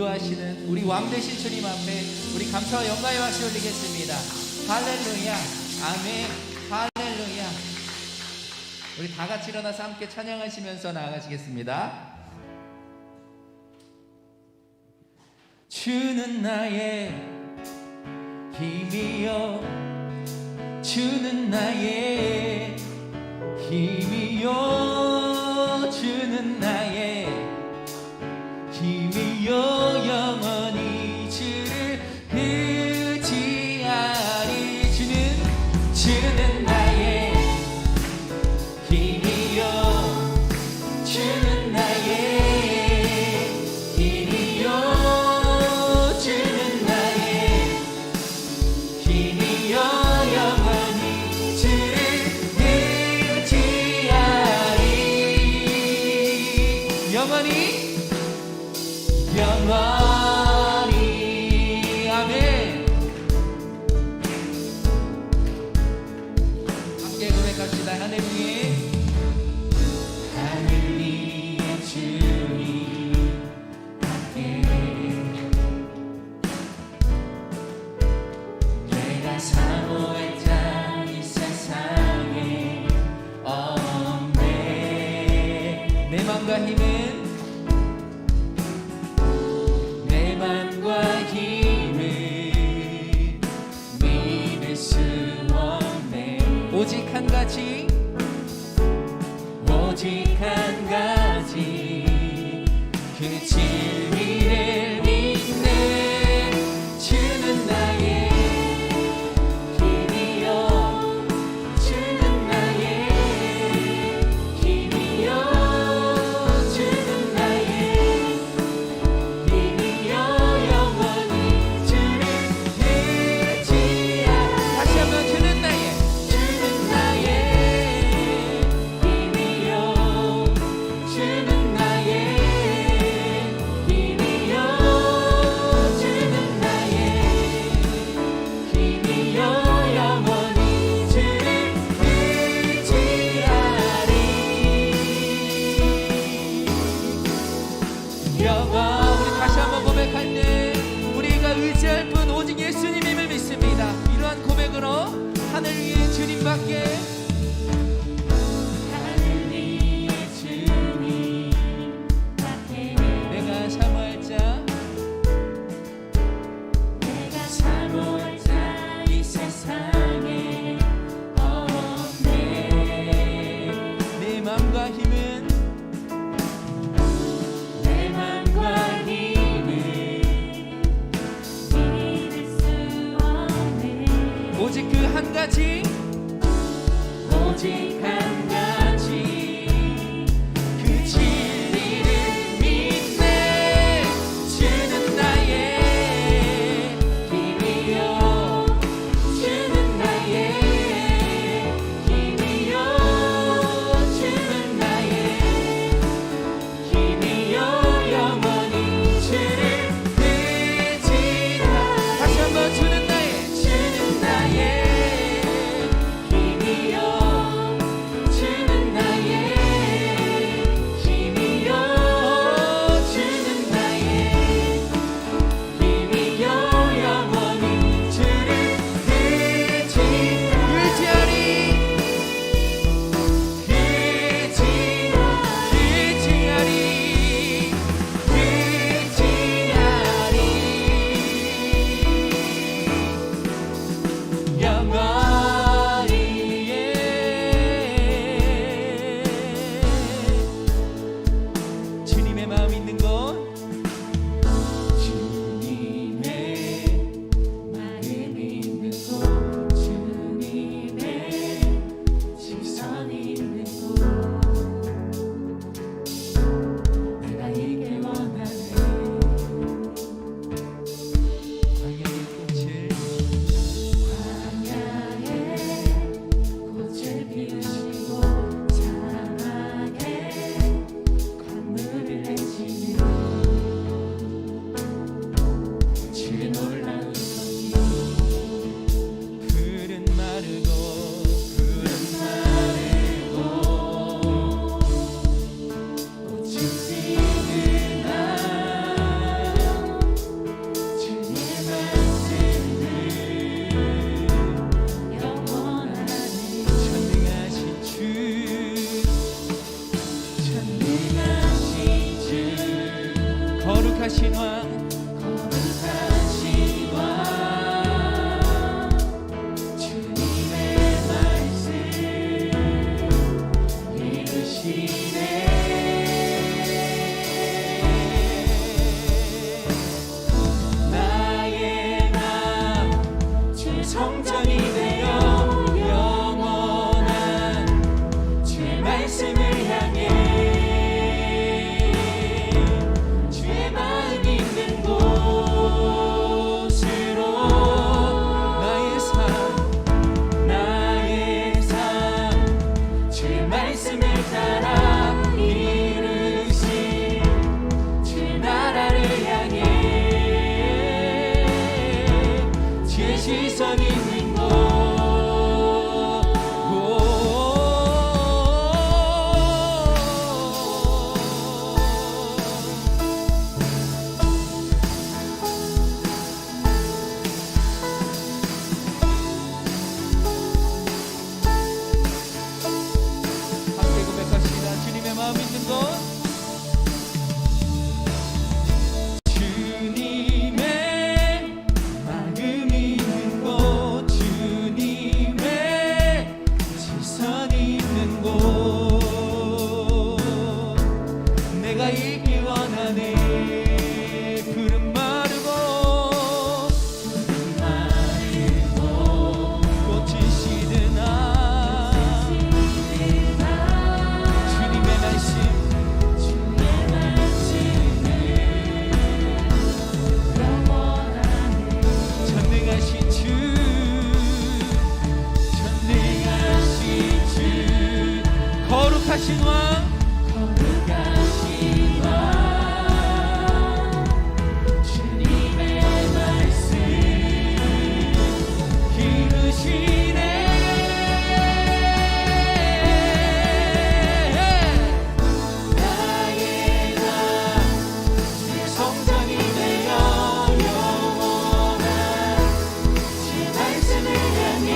인도하시는 우리 왕 되신 주님 앞에 우리 감사와 영광의 박수 올리겠습니다. 할렐루야, 아멘, 할렐루야. 우리 다 같이 일어나서 함께 찬양하시면서 나아가시겠습니다. 주는 나의 힘이요, 주는 나의 힘이요, 주는 나의 힘이요, 영원히 주를 의지하리. 주는 나의 힘이요, 주는 나의 힘이요, 주는 나의 힘이요, 영원히 주를 의지하리. 영원히 영원히, 아멘. 함께 고백합시다. 하늘 위에, 하늘 위에 주님 함께, 내가 사모할 자 이 세상에 없네. 내 맘과 힘은, 내 맘과 힘을 믿을 수 없네. 오직 한 가지, 오직 한 가지, 그 진리를 믿네. 주는 나의 힘이요, 주는 나의 힘이요, 주는 나의 힘이요, 영원히 주를 의지하리. 다시 한번, 주는 나의, 주는 나의 힘이요, 주는 나의 힘이요, 주는 나의 힘이요, 영원히 주를 의지하리. 영원. 우리 다시 한번 고백할 때 우리가 의지할 분 오직 예수님임을 믿습니다. 이러한 고백으로 하늘 위에 주님밖에, 하늘 위에 주님밖에, 내가 사모할 자, 내가 사모할 자 이 세상에 없네. 내 맘과 힘은, 내 맘과 힘을 믿을 수 없네. 오직 그 한 가지, 오직 한 가지, 그 진리를 믿네. 주는 나의 힘이요, 주는 나의 힘이요, 주는 나의 힘이요, 영원히 주를 의지하리. 다시 한번, 주는 나의, 주는 나의 힘이요, 거룩하신 왕, 거룩하신 왕, 주님의 말씀 이루시네. 나의 나 주의 성전이 되어 영원한 주의 말씀을 향해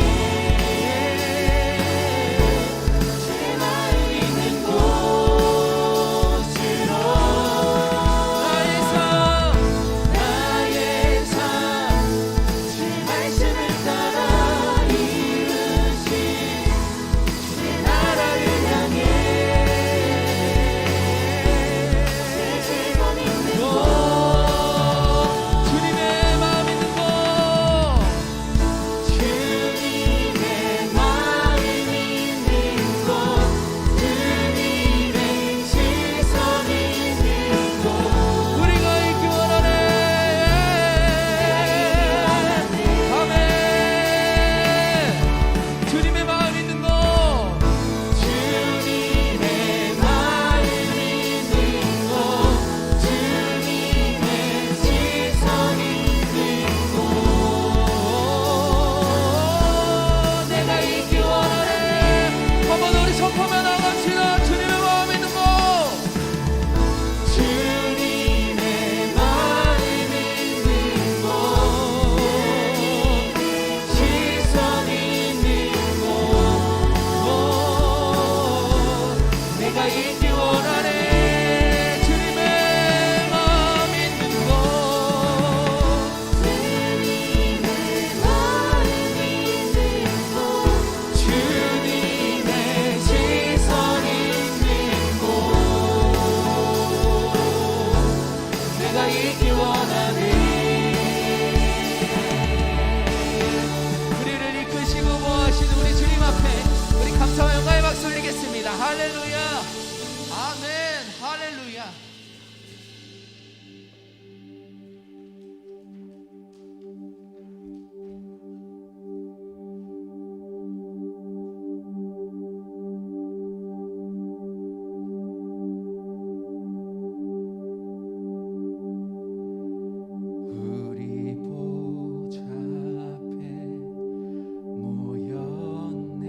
할렐루야. 아멘. 할렐루야. 우리 보좌 앞에 모였네.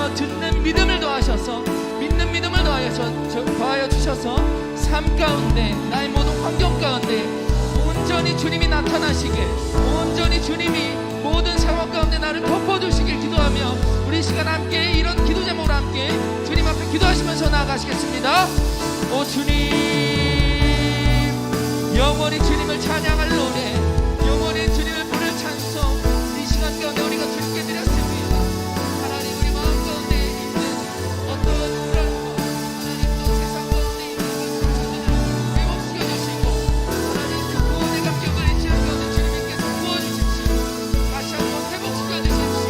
주여 듣는 믿음을 더하셔서 믿는 믿음을 더하여 주셔서 삶 가운데 나의 모든 환경 가운데 온전히 주님이 나타나시길, 온전히 주님이 모든 상황 가운데 나를 덮어주시길 기도하며 우리 시간 함께 이런 기도 제목으로 함께 주님 앞에 기도하시면서 나아가시겠습니다. 오 주님, 영원히 주님을 찬양할 노래, 영원히 주님을 부를 찬송 이 시간 가운데 우리가 주님께 드렸습니다. 하나님 우리 마음 가운데 있는 어떤 불안과 하나님 또 세상 가운데 있는 그 상처들을 회복시켜주시고 하나님 그 구원의 감격을 이 시간 가운데 주님께서 부어주십시오. 다시 한번 회복시켜주십시오.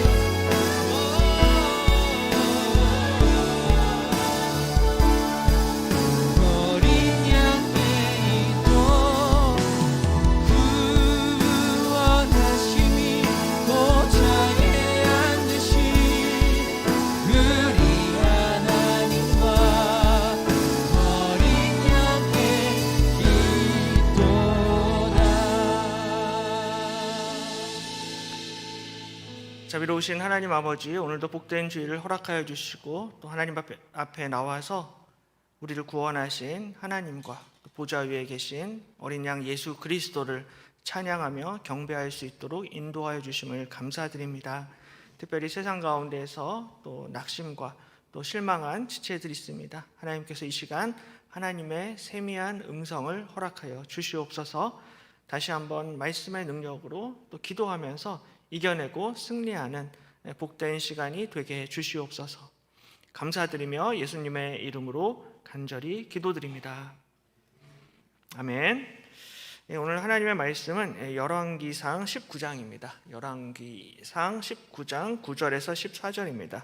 자비로우신 하나님 아버지, 오늘도 복된 주일을 허락하여 주시고 또 하나님 앞에 나와서 우리를 구원하신 하나님과 보좌 위에 계신 어린 양 예수 그리스도를 찬양하며 경배할 수 있도록 인도하여 주심을 감사드립니다. 특별히 세상 가운데에서 또 낙심과 또 실망한 지체들이 있습니다. 하나님께서 이 시간 하나님의 세미한 음성을 허락하여 주시옵소서. 다시 한번 말씀의 능력으로 또 기도하면서 이겨내고 승리하는 복된 시간이 되게 해주시옵소서. 감사드리며 예수님의 이름으로 간절히 기도드립니다. 아멘. 오늘 하나님의 말씀은 열왕기상 19장입니다. 열왕기상 19장 9절에서 14절입니다.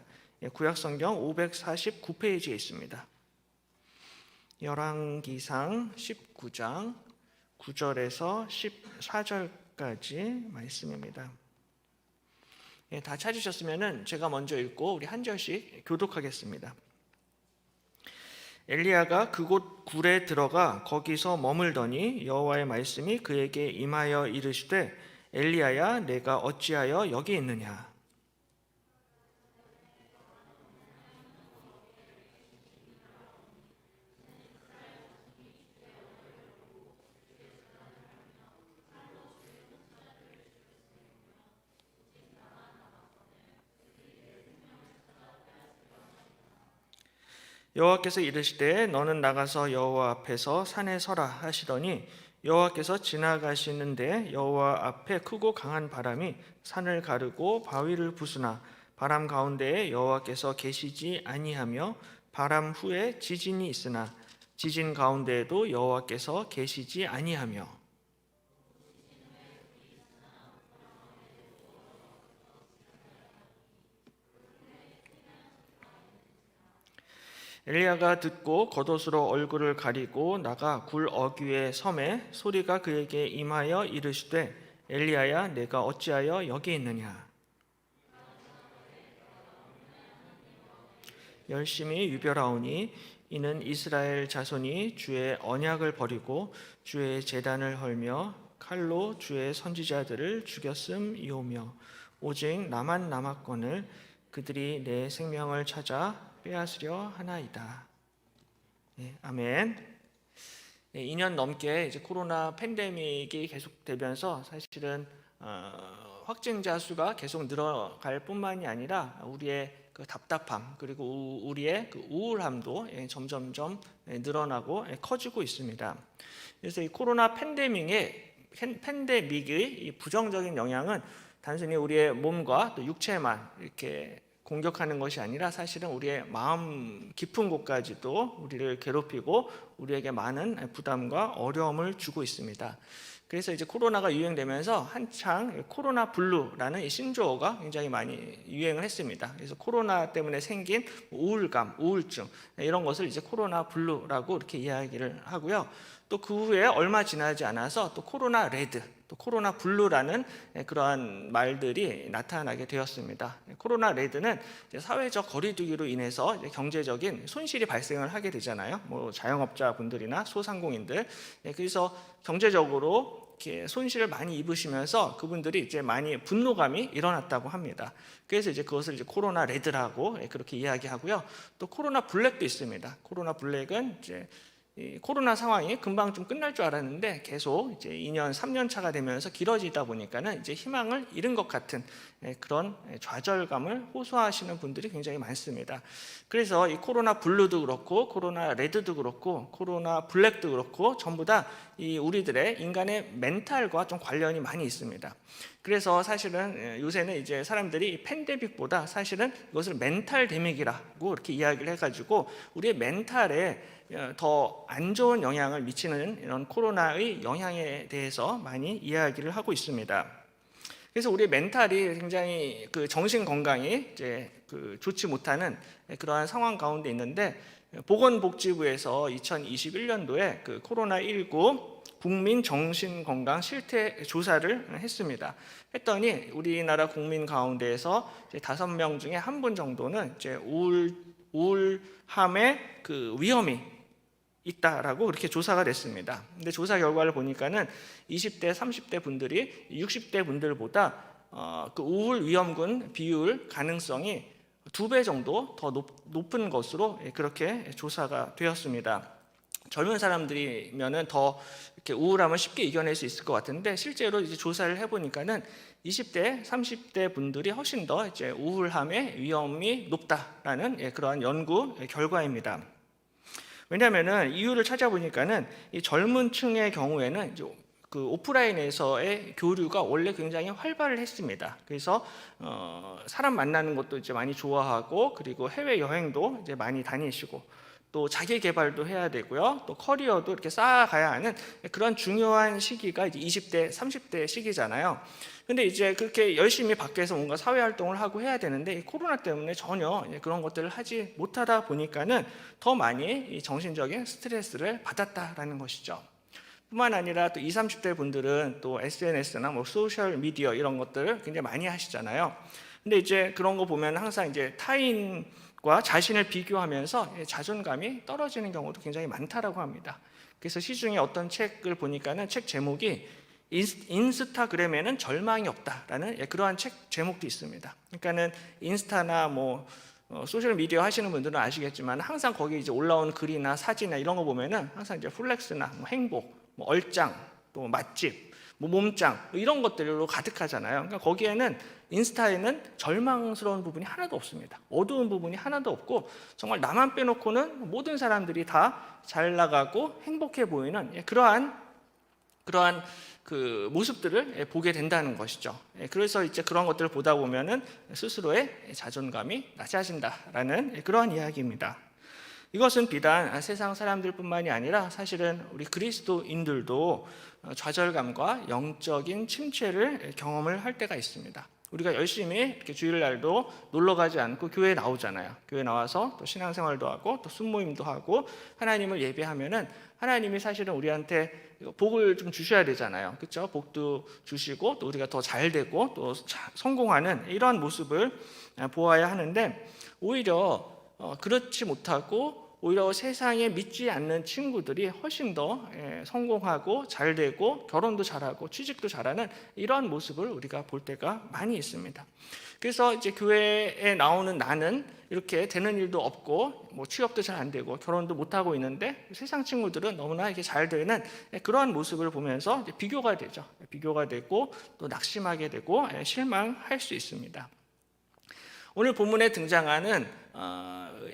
구약성경 549페이지에 있습니다. 열왕기상 19장 9절에서 14절까지 말씀입니다. 다 찾으셨으면 제가 먼저 읽고 우리 한 절씩 교독하겠습니다. 엘리야가 그곳 굴에 들어가 거기서 머물더니 여호와의 말씀이 그에게 임하여 이르시되 엘리야야 내가 어찌하여 여기 있느냐. 여호와께서 이르시되 너는 나가서 여호와 앞에서 산에 서라 하시더니 여호와께서 지나가시는데 여호와 앞에 크고 강한 바람이 산을 가르고 바위를 부수나 바람 가운데에 여호와께서 계시지 아니하며 바람 후에 지진이 있으나 지진 가운데에도 여호와께서 계시지 아니하며 엘리야가 듣고 겉옷으로 얼굴을 가리고 나가 굴 어귀에 섬에 소리가 그에게 임하여 이르시되 엘리야야 내가 어찌하여 여기 있느냐. 열심히 유별하오니 이는 이스라엘 자손이 주의 언약을 버리고 주의 제단을 헐며 칼로 주의 선지자들을 죽였음이오며 오직 나만 남았거늘 그들이 내 생명을 찾아 빼앗으려 하나이다. 아멘. 2년 넘게 이제 코로나 팬데믹이 계속되면서 사실은 확진자 수가 계속 늘어갈 뿐만이 아니라 우리의 그 답답함 그리고 우리의 그 우울함도 점점점 늘어나고 커지고 있습니다. 그래서 이 코로나 팬데믹의 이 부정적인 영향은 단순히 우리의 몸과 또 육체만 이렇게 공격하는 것이 아니라 사실은 우리의 마음 깊은 곳까지도 우리를 괴롭히고 우리에게 많은 부담과 어려움을 주고 있습니다. 그래서 이제 코로나가 유행되면서 한창 코로나 블루라는 이 신조어가 굉장히 많이 유행을 했습니다. 그래서 코로나 때문에 생긴 우울감, 우울증 이런 것을 이제 코로나 블루라고 이렇게 이야기를 하고요. 또 그 후에 얼마 지나지 않아서 또 코로나 레드, 또 코로나 블루라는 그러한 말들이 나타나게 되었습니다. 코로나 레드는 사회적 거리두기로 인해서 경제적인 손실이 발생을 하게 되잖아요. 뭐 자영업자분들이나 소상공인들. 그래서 경제적으로 이렇게 손실을 많이 입으시면서 그분들이 이제 많이 분노감이 일어났다고 합니다. 그래서 이제 그것을 이제 코로나 레드라고 그렇게 이야기하고요. 또 코로나 블랙도 있습니다. 코로나 블랙은 이제 이 코로나 상황이 금방 좀 끝날 줄 알았는데 계속 이제 2년, 3년 차가 되면서 길어지다 보니까는 이제 희망을 잃은 것 같은 그런 좌절감을 호소하시는 분들이 굉장히 많습니다. 그래서 이 코로나 블루도 그렇고 코로나 레드도 그렇고 코로나 블랙도 그렇고 전부 다 이 우리들의 인간의 멘탈과 좀 관련이 많이 있습니다. 그래서 사실은 요새는 이제 사람들이 이 팬데믹보다 사실은 이것을 멘탈 데믹이라고 이렇게 이야기를 해가지고 우리의 멘탈에 더 안 좋은 영향을 미치는 이런 코로나의 영향에 대해서 많이 이야기를 하고 있습니다. 그래서 우리 멘탈이 굉장히 그 정신 건강이 이제 그 좋지 못하는 그러한 상황 가운데 있는데 보건복지부에서 2021년도에 그 코로나19 국민 정신건강 실태 조사를 했습니다. 했더니 우리나라 국민 가운데에서 이제 5명 중에 1분 정도는 이제 우울함의 그 위험이 있다라고 그렇게 조사가 됐습니다. 근데 조사 결과를 보니까는 20대, 30대 분들이 60대 분들보다 그 우울 위험군 비율 가능성이 2배 정도 더 높은 것으로 그렇게 조사가 되었습니다. 젊은 사람들이면은 더 이렇게 우울함을 쉽게 이겨낼 수 있을 것 같은데 실제로 이제 조사를 해보니까는 20대, 30대 분들이 훨씬 더 이제 우울함의 위험이 높다라는 그러한 연구 결과입니다. 왜냐하면은 이유를 찾아보니까는 이 젊은 층의 경우에는 이제 그 오프라인에서의 교류가 원래 굉장히 활발을 했습니다. 그래서 사람 만나는 것도 이제 많이 좋아하고 그리고 해외 여행도 이제 많이 다니시고 또 자기 개발도 해야 되고요. 또 커리어도 이렇게 쌓아가야 하는 그런 중요한 시기가 이제 20대, 30대 시기잖아요. 근데 이제 그렇게 열심히 밖에서 뭔가 사회 활동을 하고 해야 되는데 이 코로나 때문에 전혀 그런 것들을 하지 못하다 보니까는 더 많이 이 정신적인 스트레스를 받았다라는 것이죠. 뿐만 아니라 또 20, 30대 분들은 또 SNS나 뭐 소셜 미디어 이런 것들을 굉장히 많이 하시잖아요. 근데 이제 그런 거 보면 항상 이제 타인과 자신을 비교하면서 자존감이 떨어지는 경우도 굉장히 많다라고 합니다. 그래서 시중에 어떤 책을 보니까는 책 제목이 인스타그램에는 절망이 없다라는 그러한 책 제목도 있습니다. 그러니까는 인스타나 뭐 소셜 미디어 하시는 분들은 아시겠지만 항상 거기 이제 올라온 글이나 사진이나 이런 거 보면은 항상 이제 플렉스나 뭐 행복, 뭐 얼짱, 또 맛집, 뭐 몸짱 이런 것들로 가득하잖아요. 그러니까 거기에는 인스타에는 절망스러운 부분이 하나도 없습니다. 어두운 부분이 하나도 없고 정말 나만 빼놓고는 모든 사람들이 다 잘 나가고 행복해 보이는 그러한 그 모습들을 보게 된다는 것이죠. 그래서 이제 그런 것들을 보다 보면은 스스로의 자존감이 낮아진다라는 그러한 이야기입니다. 이것은 비단 세상 사람들뿐만이 아니라 사실은 우리 그리스도인들도 좌절감과 영적인 침체를 경험을 할 때가 있습니다. 우리가 열심히 이렇게 주일날도 놀러 가지 않고 교회에 나오잖아요. 교회 나와서 또 신앙생활도 하고 또 순모임도 하고 하나님을 예배하면은 하나님이 사실은 우리한테 복을 좀 주셔야 되잖아요. 그렇죠? 복도 주시고 또 우리가 더 잘 되고 또 성공하는 이러한 모습을 보아야 하는데 오히려 그렇지 못하고 오히려 세상에 믿지 않는 친구들이 훨씬 더 성공하고 잘 되고 결혼도 잘하고 취직도 잘하는 이러한 모습을 우리가 볼 때가 많이 있습니다. 그래서 이제 교회에 나오는 나는 이렇게 되는 일도 없고 뭐 취업도 잘 안 되고 결혼도 못 하고 있는데 세상 친구들은 너무나 이게 잘 되는 그러한 모습을 보면서 이제 비교가 되죠. 비교가 되고 또 낙심하게 되고 실망할 수 있습니다. 오늘 본문에 등장하는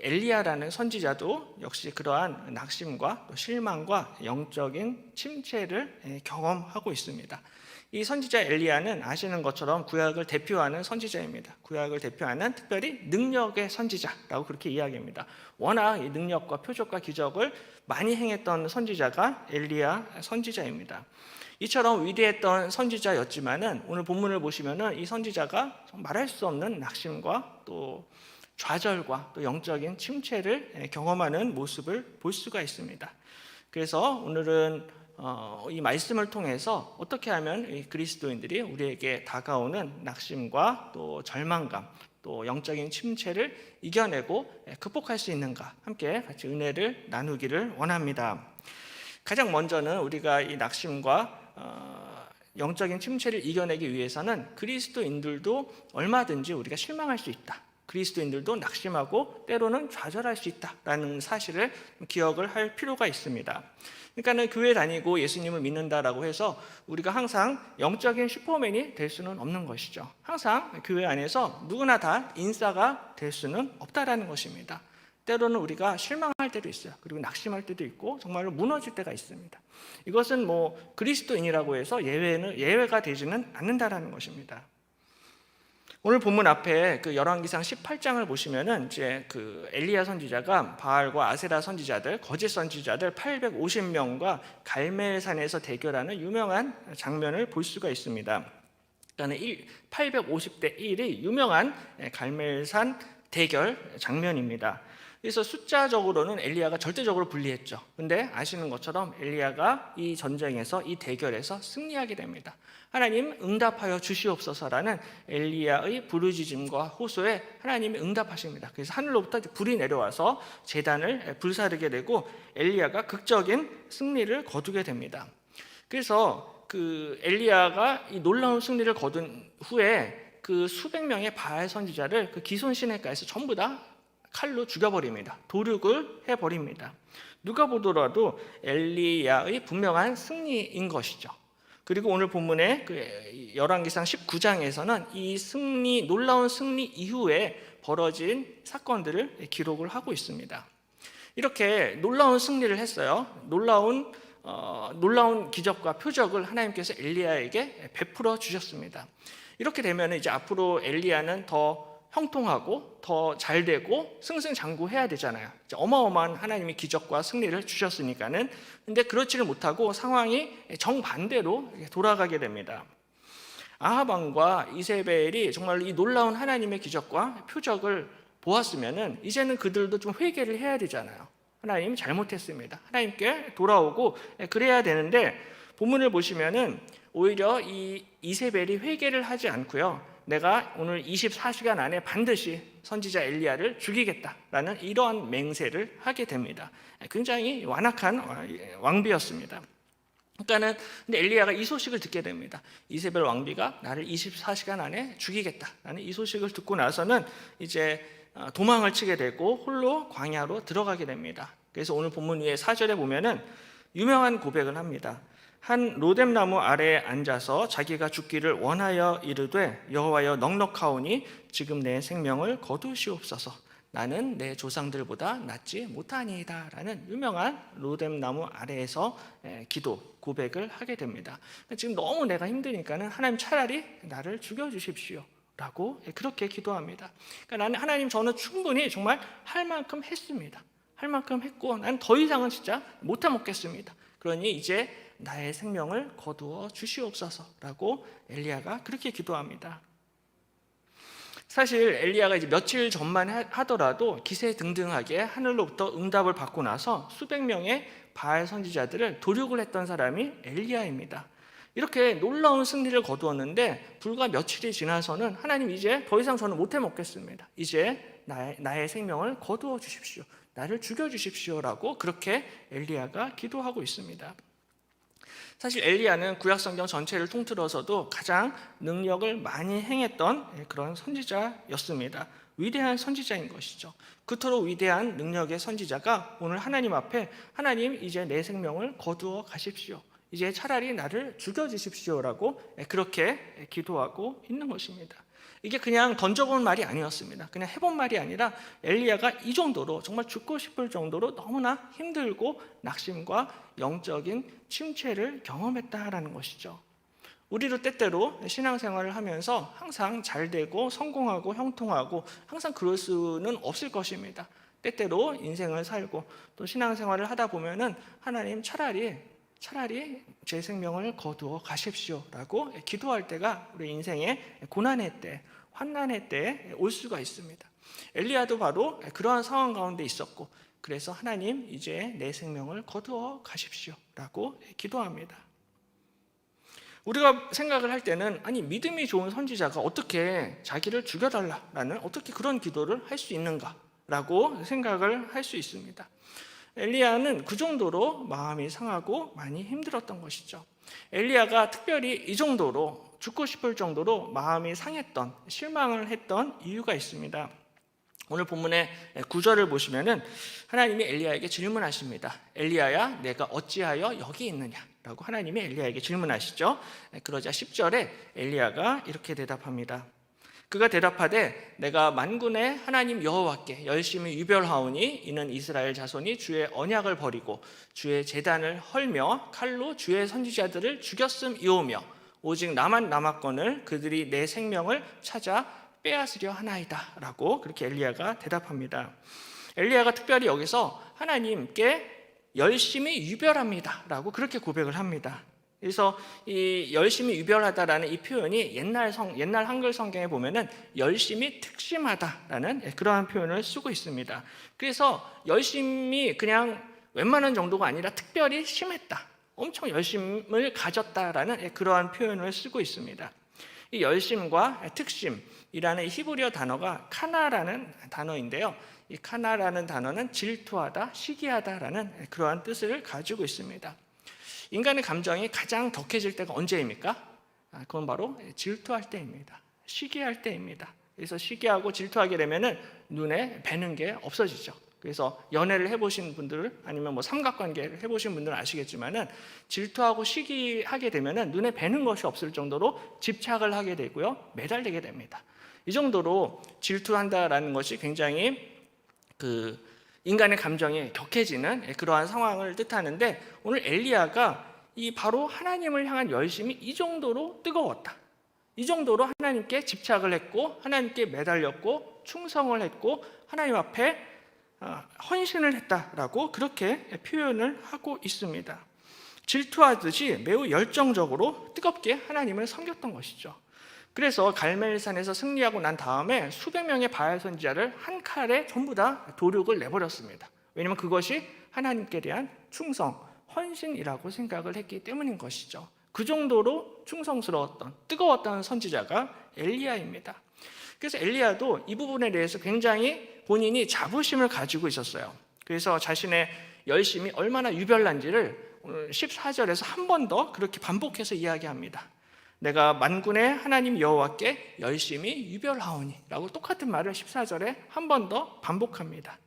엘리야라는 선지자도 역시 그러한 낙심과 또 실망과 영적인 침체를 경험하고 있습니다. 이 선지자 엘리야는 아시는 것처럼 구약을 대표하는 선지자입니다. 구약을 대표하는 특별히 능력의 선지자라고 그렇게 이야기합니다. 워낙 이 능력과 표적과 기적을 많이 행했던 선지자가 엘리야 선지자입니다. 이처럼 위대했던 선지자였지만은 오늘 본문을 보시면은 이 선지자가 말할 수 없는 낙심과 또 좌절과 또 영적인 침체를 경험하는 모습을 볼 수가 있습니다. 그래서 오늘은 이 말씀을 통해서 어떻게 하면 이 그리스도인들이 우리에게 다가오는 낙심과 또 절망감 또 영적인 침체를 이겨내고 극복할 수 있는가 함께 같이 은혜를 나누기를 원합니다. 가장 먼저는 우리가 이 낙심과 영적인 침체를 이겨내기 위해서는 그리스도인들도 얼마든지 우리가 실망할 수 있다. 그리스도인들도 낙심하고 때로는 좌절할 수 있다라는 사실을 기억을 할 필요가 있습니다. 그러니까는 교회 다니고 예수님을 믿는다라고 해서 우리가 항상 영적인 슈퍼맨이 될 수는 없는 것이죠. 항상 교회 안에서 누구나 다 인싸가 될 수는 없다라는 것입니다. 때로는 우리가 실망할 때도 있어요. 그리고 낙심할 때도 있고 정말로 무너질 때가 있습니다. 이것은 그리스도인이라고 해서 예외가 되지는 않는다라는 것입니다. 오늘 본문 앞에 그 열왕기상 18장을 보시면은 이제 그 엘리야 선지자가 바알과 아세라 선지자들, 거짓 선지자들 850명과 갈멜산에서 대결하는 유명한 장면을 볼 수가 있습니다. 그러니까 850대 1이 유명한 갈멜산 대결 장면입니다. 그래서 숫자적으로는 엘리야가 절대적으로 불리했죠. 근데 아시는 것처럼 엘리야가 이 전쟁에서, 이 대결에서 승리하게 됩니다. 하나님 응답하여 주시옵소서라는 엘리야의 부르짖음과 호소에 하나님이 응답하십니다. 그래서 하늘로부터 불이 내려와서 제단을 불사르게 되고 엘리야가 극적인 승리를 거두게 됩니다. 그래서 그 엘리야가 이 놀라운 승리를 거둔 후에 그 수백 명의 바알 선지자를 그 기손 시내가에서 전부 다 칼로 죽여버립니다. 도륙을 해버립니다. 누가 보더라도 엘리야의 분명한 승리인 것이죠. 그리고 오늘 본문의 그 열왕기상 19장에서는 이 놀라운 승리 이후에 벌어진 사건들을 기록을 하고 있습니다. 이렇게 놀라운 승리를 했어요. 놀라운 기적과 표적을 하나님께서 엘리야에게 베풀어 주셨습니다. 이렇게 되면 이제 앞으로 엘리야는 더 형통하고 더 잘되고 승승장구해야 되잖아요. 어마어마한 하나님이 기적과 승리를 주셨으니까는. 근데 그렇지를 못하고 상황이 정반대로 돌아가게 됩니다. 아합 왕과 이세벨이 정말 이 놀라운 하나님의 기적과 표적을 보았으면은 이제는 그들도 좀 회개를 해야 되잖아요. 하나님 잘못했습니다. 하나님께 돌아오고 그래야 되는데 본문을 보시면은 오히려 이 이세벨이 회개를 하지 않고요. 내가 오늘 24시간 안에 반드시 선지자 엘리야를 죽이겠다라는 이러한 맹세를 하게 됩니다. 굉장히 완악한 왕비였습니다. 그러니까는 근데 엘리야가 이 소식을 듣게 됩니다. 이세벨 왕비가 나를 24시간 안에 죽이겠다라는 이 소식을 듣고 나서는 이제 도망을 치게 되고 홀로 광야로 들어가게 됩니다. 그래서 오늘 본문 위에 4절에 보면은 유명한 고백을 합니다. 한 로뎀나무 아래에 앉아서 자기가 죽기를 원하여 이르되 여호와여 넉넉하오니 지금 내 생명을 거두시옵소서. 나는 내 조상들보다 낫지 못하니이다 라는 유명한 로뎀나무 아래에서 기도 고백을 하게 됩니다. 지금 너무 내가 힘드니까는 하나님 차라리 나를 죽여주십시오 라고 그렇게 기도합니다. 그러니까 하나님 저는 충분히 정말 할 만큼 했습니다. 할 만큼 했고 난 더 이상은 진짜 못 해먹겠습니다. 그러니 이제 나의 생명을 거두어 주시옵소서라고 엘리야가 그렇게 기도합니다. 사실 엘리야가 이제 며칠 전만 하더라도 기세등등하게 하늘로부터 응답을 받고 나서 수백 명의 바알 선지자들을 도륙을 했던 사람이 엘리야입니다. 이렇게 놀라운 승리를 거두었는데 불과 며칠이 지나서는 하나님 이제 더 이상 저는 못 해먹겠습니다. 이제 나의 생명을 거두어 주십시오. 나를 죽여주십시오라고 그렇게 엘리야가 기도하고 있습니다. 사실 엘리야는 구약성경 전체를 통틀어서도 가장 능력을 많이 행했던 그런 선지자였습니다. 위대한 선지자인 것이죠. 그토록 위대한 능력의 선지자가 오늘 하나님 앞에 하나님 이제 내 생명을 거두어 가십시오. 이제 차라리 나를 죽여주십시오라고 그렇게 기도하고 있는 것입니다. 이게 그냥 던져본 말이 아니었습니다. 그냥 해본 말이 아니라 엘리야가 이 정도로 정말 죽고 싶을 정도로 너무나 힘들고 낙심과 영적인 침체를 경험했다라는 것이죠. 우리도 때때로 신앙생활을 하면서 항상 잘되고 성공하고 형통하고 항상 그럴 수는 없을 것입니다. 때때로 인생을 살고 또 신앙생활을 하다 보면은 하나님 차라리 제 생명을 거두어 가십시오라고 기도할 때가 우리 인생의 고난의 때, 환난의 때에 올 수가 있습니다. 엘리야도 바로 그러한 상황 가운데 있었고 그래서 하나님 이제 내 생명을 거두어 가십시오라고 기도합니다. 우리가 생각을 할 때는 아니 믿음이 좋은 선지자가 어떻게 자기를 죽여달라라는 어떻게 그런 기도를 할 수 있는가라고 생각을 할 수 있습니다. 엘리야는 그 정도로 마음이 상하고 많이 힘들었던 것이죠. 엘리야가 특별히 이 정도로 죽고 싶을 정도로 마음이 상했던, 실망을 했던 이유가 있습니다. 오늘 본문의 9절을 보시면은 하나님이 엘리야에게 질문하십니다. 엘리야야, 내가 어찌하여 여기 있느냐? 라고 하나님이 엘리야에게 질문하시죠. 그러자 10절에 엘리야가 이렇게 대답합니다. 그가 대답하되 내가 만군의 하나님 여호와께 열심히 유별하오니 이는 이스라엘 자손이 주의 언약을 버리고 주의 제단을 헐며 칼로 주의 선지자들을 죽였음이오며 오직 나만 남았거늘 그들이 내 생명을 찾아 빼앗으려 하나이다 라고 그렇게 엘리야가 대답합니다. 엘리야가 특별히 여기서 하나님께 열심히 유별합니다 라고 그렇게 고백을 합니다. 그래서 이 열심히 유별하다라는 이 표현이 옛날 한글 성경에 보면은 열심히 특심하다라는 그러한 표현을 쓰고 있습니다. 그래서 열심히 그냥 웬만한 정도가 아니라 특별히 심했다, 엄청 열심을 가졌다라는 그러한 표현을 쓰고 있습니다. 이 열심과 특심이라는 히브리어 단어가 카나라는 단어인데요. 이 카나라는 단어는 질투하다, 시기하다라는 그러한 뜻을 가지고 있습니다. 인간의 감정이 가장 격해질 때가 언제입니까? 그건 바로 질투할 때입니다. 시기할 때입니다. 그래서 시기하고 질투하게 되면은 눈에 뵈는 게 없어지죠. 그래서 연애를 해보신 분들 아니면 뭐 삼각관계를 해보신 분들은 아시겠지만은 질투하고 시기하게 되면은 눈에 뵈는 것이 없을 정도로 집착을 하게 되고요, 매달리게 됩니다. 이 정도로 질투한다라는 것이 굉장히 인간의 감정이 격해지는 그러한 상황을 뜻하는데, 오늘 엘리야가 이 바로 하나님을 향한 열심이 이 정도로 뜨거웠다, 이 정도로 하나님께 집착을 했고 하나님께 매달렸고 충성을 했고 하나님 앞에 헌신을 했다라고 그렇게 표현을 하고 있습니다. 질투하듯이 매우 열정적으로 뜨겁게 하나님을 섬겼던 것이죠. 그래서 갈멜산에서 승리하고 난 다음에 수백 명의 바알 선지자를 한 칼에 전부 다 도륙을 내버렸습니다. 왜냐하면 그것이 하나님께 대한 충성, 헌신이라고 생각을 했기 때문인 것이죠. 그 정도로 충성스러웠던, 뜨거웠던 선지자가 엘리야입니다. 그래서 엘리야도 이 부분에 대해서 굉장히 본인이 자부심을 가지고 있었어요. 그래서 자신의 열심이 얼마나 유별난지를 오늘 14절에서 한 번 더 그렇게 반복해서 이야기합니다. 내가 만군의 하나님 여호와께 열심히 유별하오니 라고 똑같은 말을 14절에 한 번 더 반복합니다.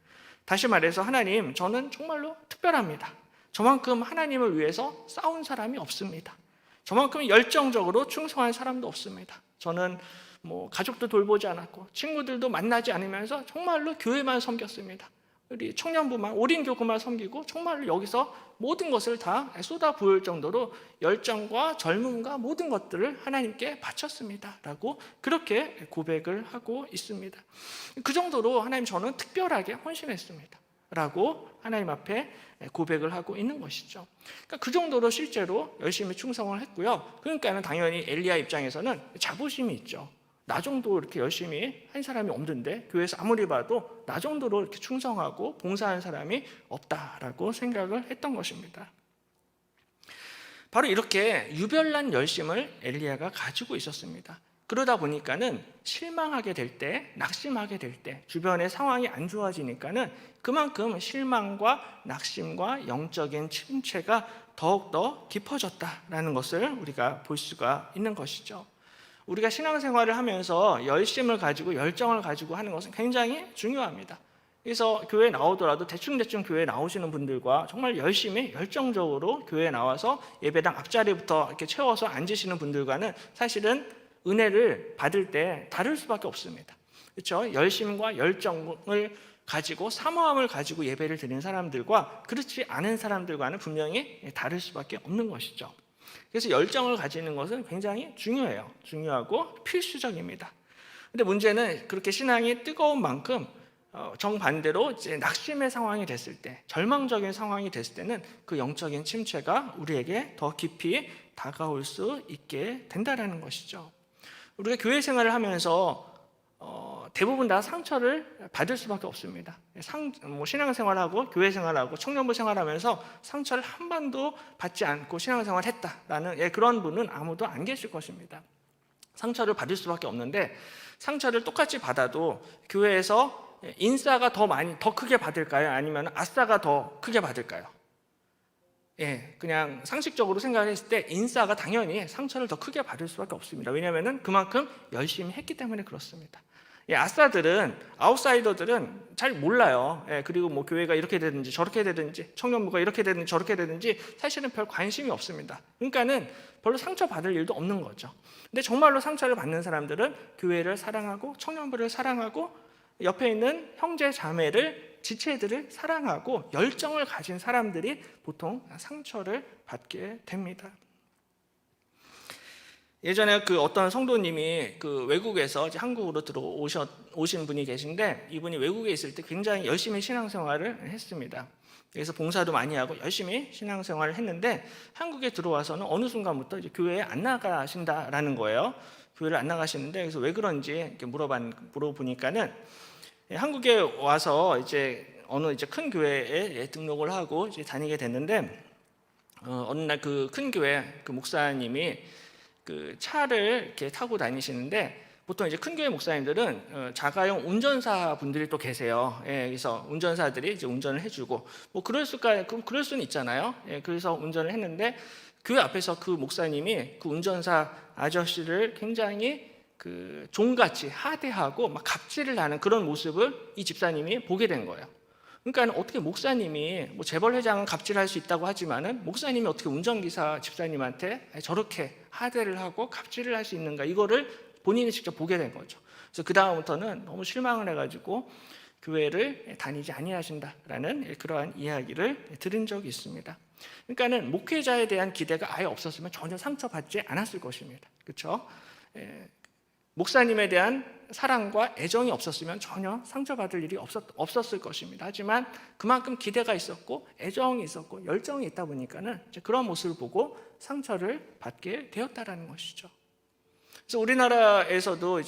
다시 말해서 하나님, 저는 정말로 특별합니다. 저만큼 하나님을 위해서 싸운 사람이 없습니다. 저만큼 열정적으로 충성한 사람도 없습니다. 저는 가족도 돌보지 않았고 친구들도 만나지 않으면서 정말로 교회만 섬겼습니다. 우리 청년부만, 어린 교구만 섬기고 정말로 여기서 모든 것을 다 쏟아부을 정도로 열정과 젊음과 모든 것들을 하나님께 바쳤습니다 라고 그렇게 고백을 하고 있습니다. 그 정도로 하나님, 저는 특별하게 헌신했습니다 라고 하나님 앞에 고백을 하고 있는 것이죠. 그러니까 그 정도로 실제로 열심히 충성을 했고요. 그러니까 당연히 엘리야 입장에서는 자부심이 있죠. 나 정도 이렇게 열심히 한 사람이 없는데, 교회에서 아무리 봐도 나 정도로 이렇게 충성하고 봉사한 사람이 없다라고 생각을 했던 것입니다. 바로 이렇게 유별난 열심을 엘리야가 가지고 있었습니다. 그러다 보니까는 실망하게 될 때, 낙심하게 될 때, 주변의 상황이 안 좋아지니까는 그만큼 실망과 낙심과 영적인 침체가 더욱더 깊어졌다라는 것을 우리가 볼 수가 있는 것이죠. 우리가 신앙생활을 하면서 열심을 가지고 열정을 가지고 하는 것은 굉장히 중요합니다. 그래서 교회에 나오더라도 대충 교회에 나오시는 분들과 정말 열심히 열정적으로 교회에 나와서 예배당 앞자리부터 이렇게 채워서 앉으시는 분들과는 사실은 은혜를 받을 때 다를 수밖에 없습니다. 그렇죠? 열심과 열정을 가지고 사모함을 가지고 예배를 드리는 사람들과 그렇지 않은 사람들과는 분명히 다를 수밖에 없는 것이죠. 그래서 열정을 가지는 것은 굉장히 중요해요. 중요하고 필수적입니다. 근데 문제는 그렇게 신앙이 뜨거운 만큼 정반대로 이제 낙심의 상황이 됐을 때, 절망적인 상황이 됐을 때는 그 영적인 침체가 우리에게 더 깊이 다가올 수 있게 된다는 것이죠. 우리가 교회 생활을 하면서 대부분 다 상처를 받을 수밖에 없습니다. 신앙생활하고 교회 생활하고 청년부 생활하면서 상처를 한 번도 받지 않고 신앙생활을 했다라는 그런 분은 아무도 안 계실 것입니다. 상처를 받을 수밖에 없는데, 상처를 똑같이 받아도 교회에서 인싸가 더 크게 받을까요? 아니면 아싸가 더 크게 받을까요? 그냥 상식적으로 생각했을 때 인싸가 당연히 상처를 더 크게 받을 수밖에 없습니다. 왜냐하면 그만큼 열심히 했기 때문에 그렇습니다. 아싸들은, 아웃사이더들은 잘 몰라요. 그리고 뭐 교회가 이렇게 되든지 저렇게 되든지 청년부가 이렇게 되든지 저렇게 되든지 사실은 별 관심이 없습니다. 그러니까는 별로 상처받을 일도 없는 거죠. 근데 정말로 상처를 받는 사람들은 교회를 사랑하고 청년부를 사랑하고 옆에 있는 형제 자매를, 지체들을 사랑하고 열정을 가진 사람들이 보통 상처를 받게 됩니다. 예전에 어떤 성도님이 외국에서 한국으로 들어오신 분이 계신데, 이분이 외국에 있을 때 굉장히 열심히 신앙생활을 했습니다. 그래서 봉사도 많이 하고 열심히 신앙생활을 했는데, 한국에 들어와서는 어느 순간부터 이제 교회에 안 나가신다라는 거예요. 교회를 안 나가시는데, 그래서 왜 그런지 이렇게 물어보니까는 한국에 와서 어느 큰 교회에 등록을 하고 다니게 됐는데, 어느 날 큰 교회 목사님이 차를 이렇게 타고 다니시는데, 보통 큰 교회 목사님들은 자가용 운전사 분들이 또 계세요. 그래서 운전사들이 운전을 해주고, 뭐 그럴 수는 있잖아요. 그래서 운전을 했는데, 교회 앞에서 그 목사님이 그 운전사 아저씨를 굉장히 종같이 하대하고 막 갑질을 하는 그런 모습을 이 집사님이 보게 된 거예요. 그러니까 어떻게 목사님이, 뭐 재벌 회장은 갑질할 수 있다고 하지만은 목사님이 어떻게 운전기사 집사님한테 저렇게 하대를 하고 갑질을 할 수 있는가, 이거를 본인이 직접 보게 된 거죠. 그래서 그 다음부터는 너무 실망을 해가지고 교회를 다니지 아니하신다라는 그러한 이야기를 들은 적이 있습니다. 그러니까는 목회자에 대한 기대가 아예 없었으면 전혀 상처받지 않았을 것입니다. 그렇죠? 목사님에 대한 사랑과 애정이 없었으면 전혀 상처받을 일이 없었을 것입니다. 하지만 그만큼 기대가 있었고 애정이 있었고 열정이 있다 보니까는 그런 모습을 보고 상처를 받게 되었다라는 것이죠. 그래서 우리나라에서도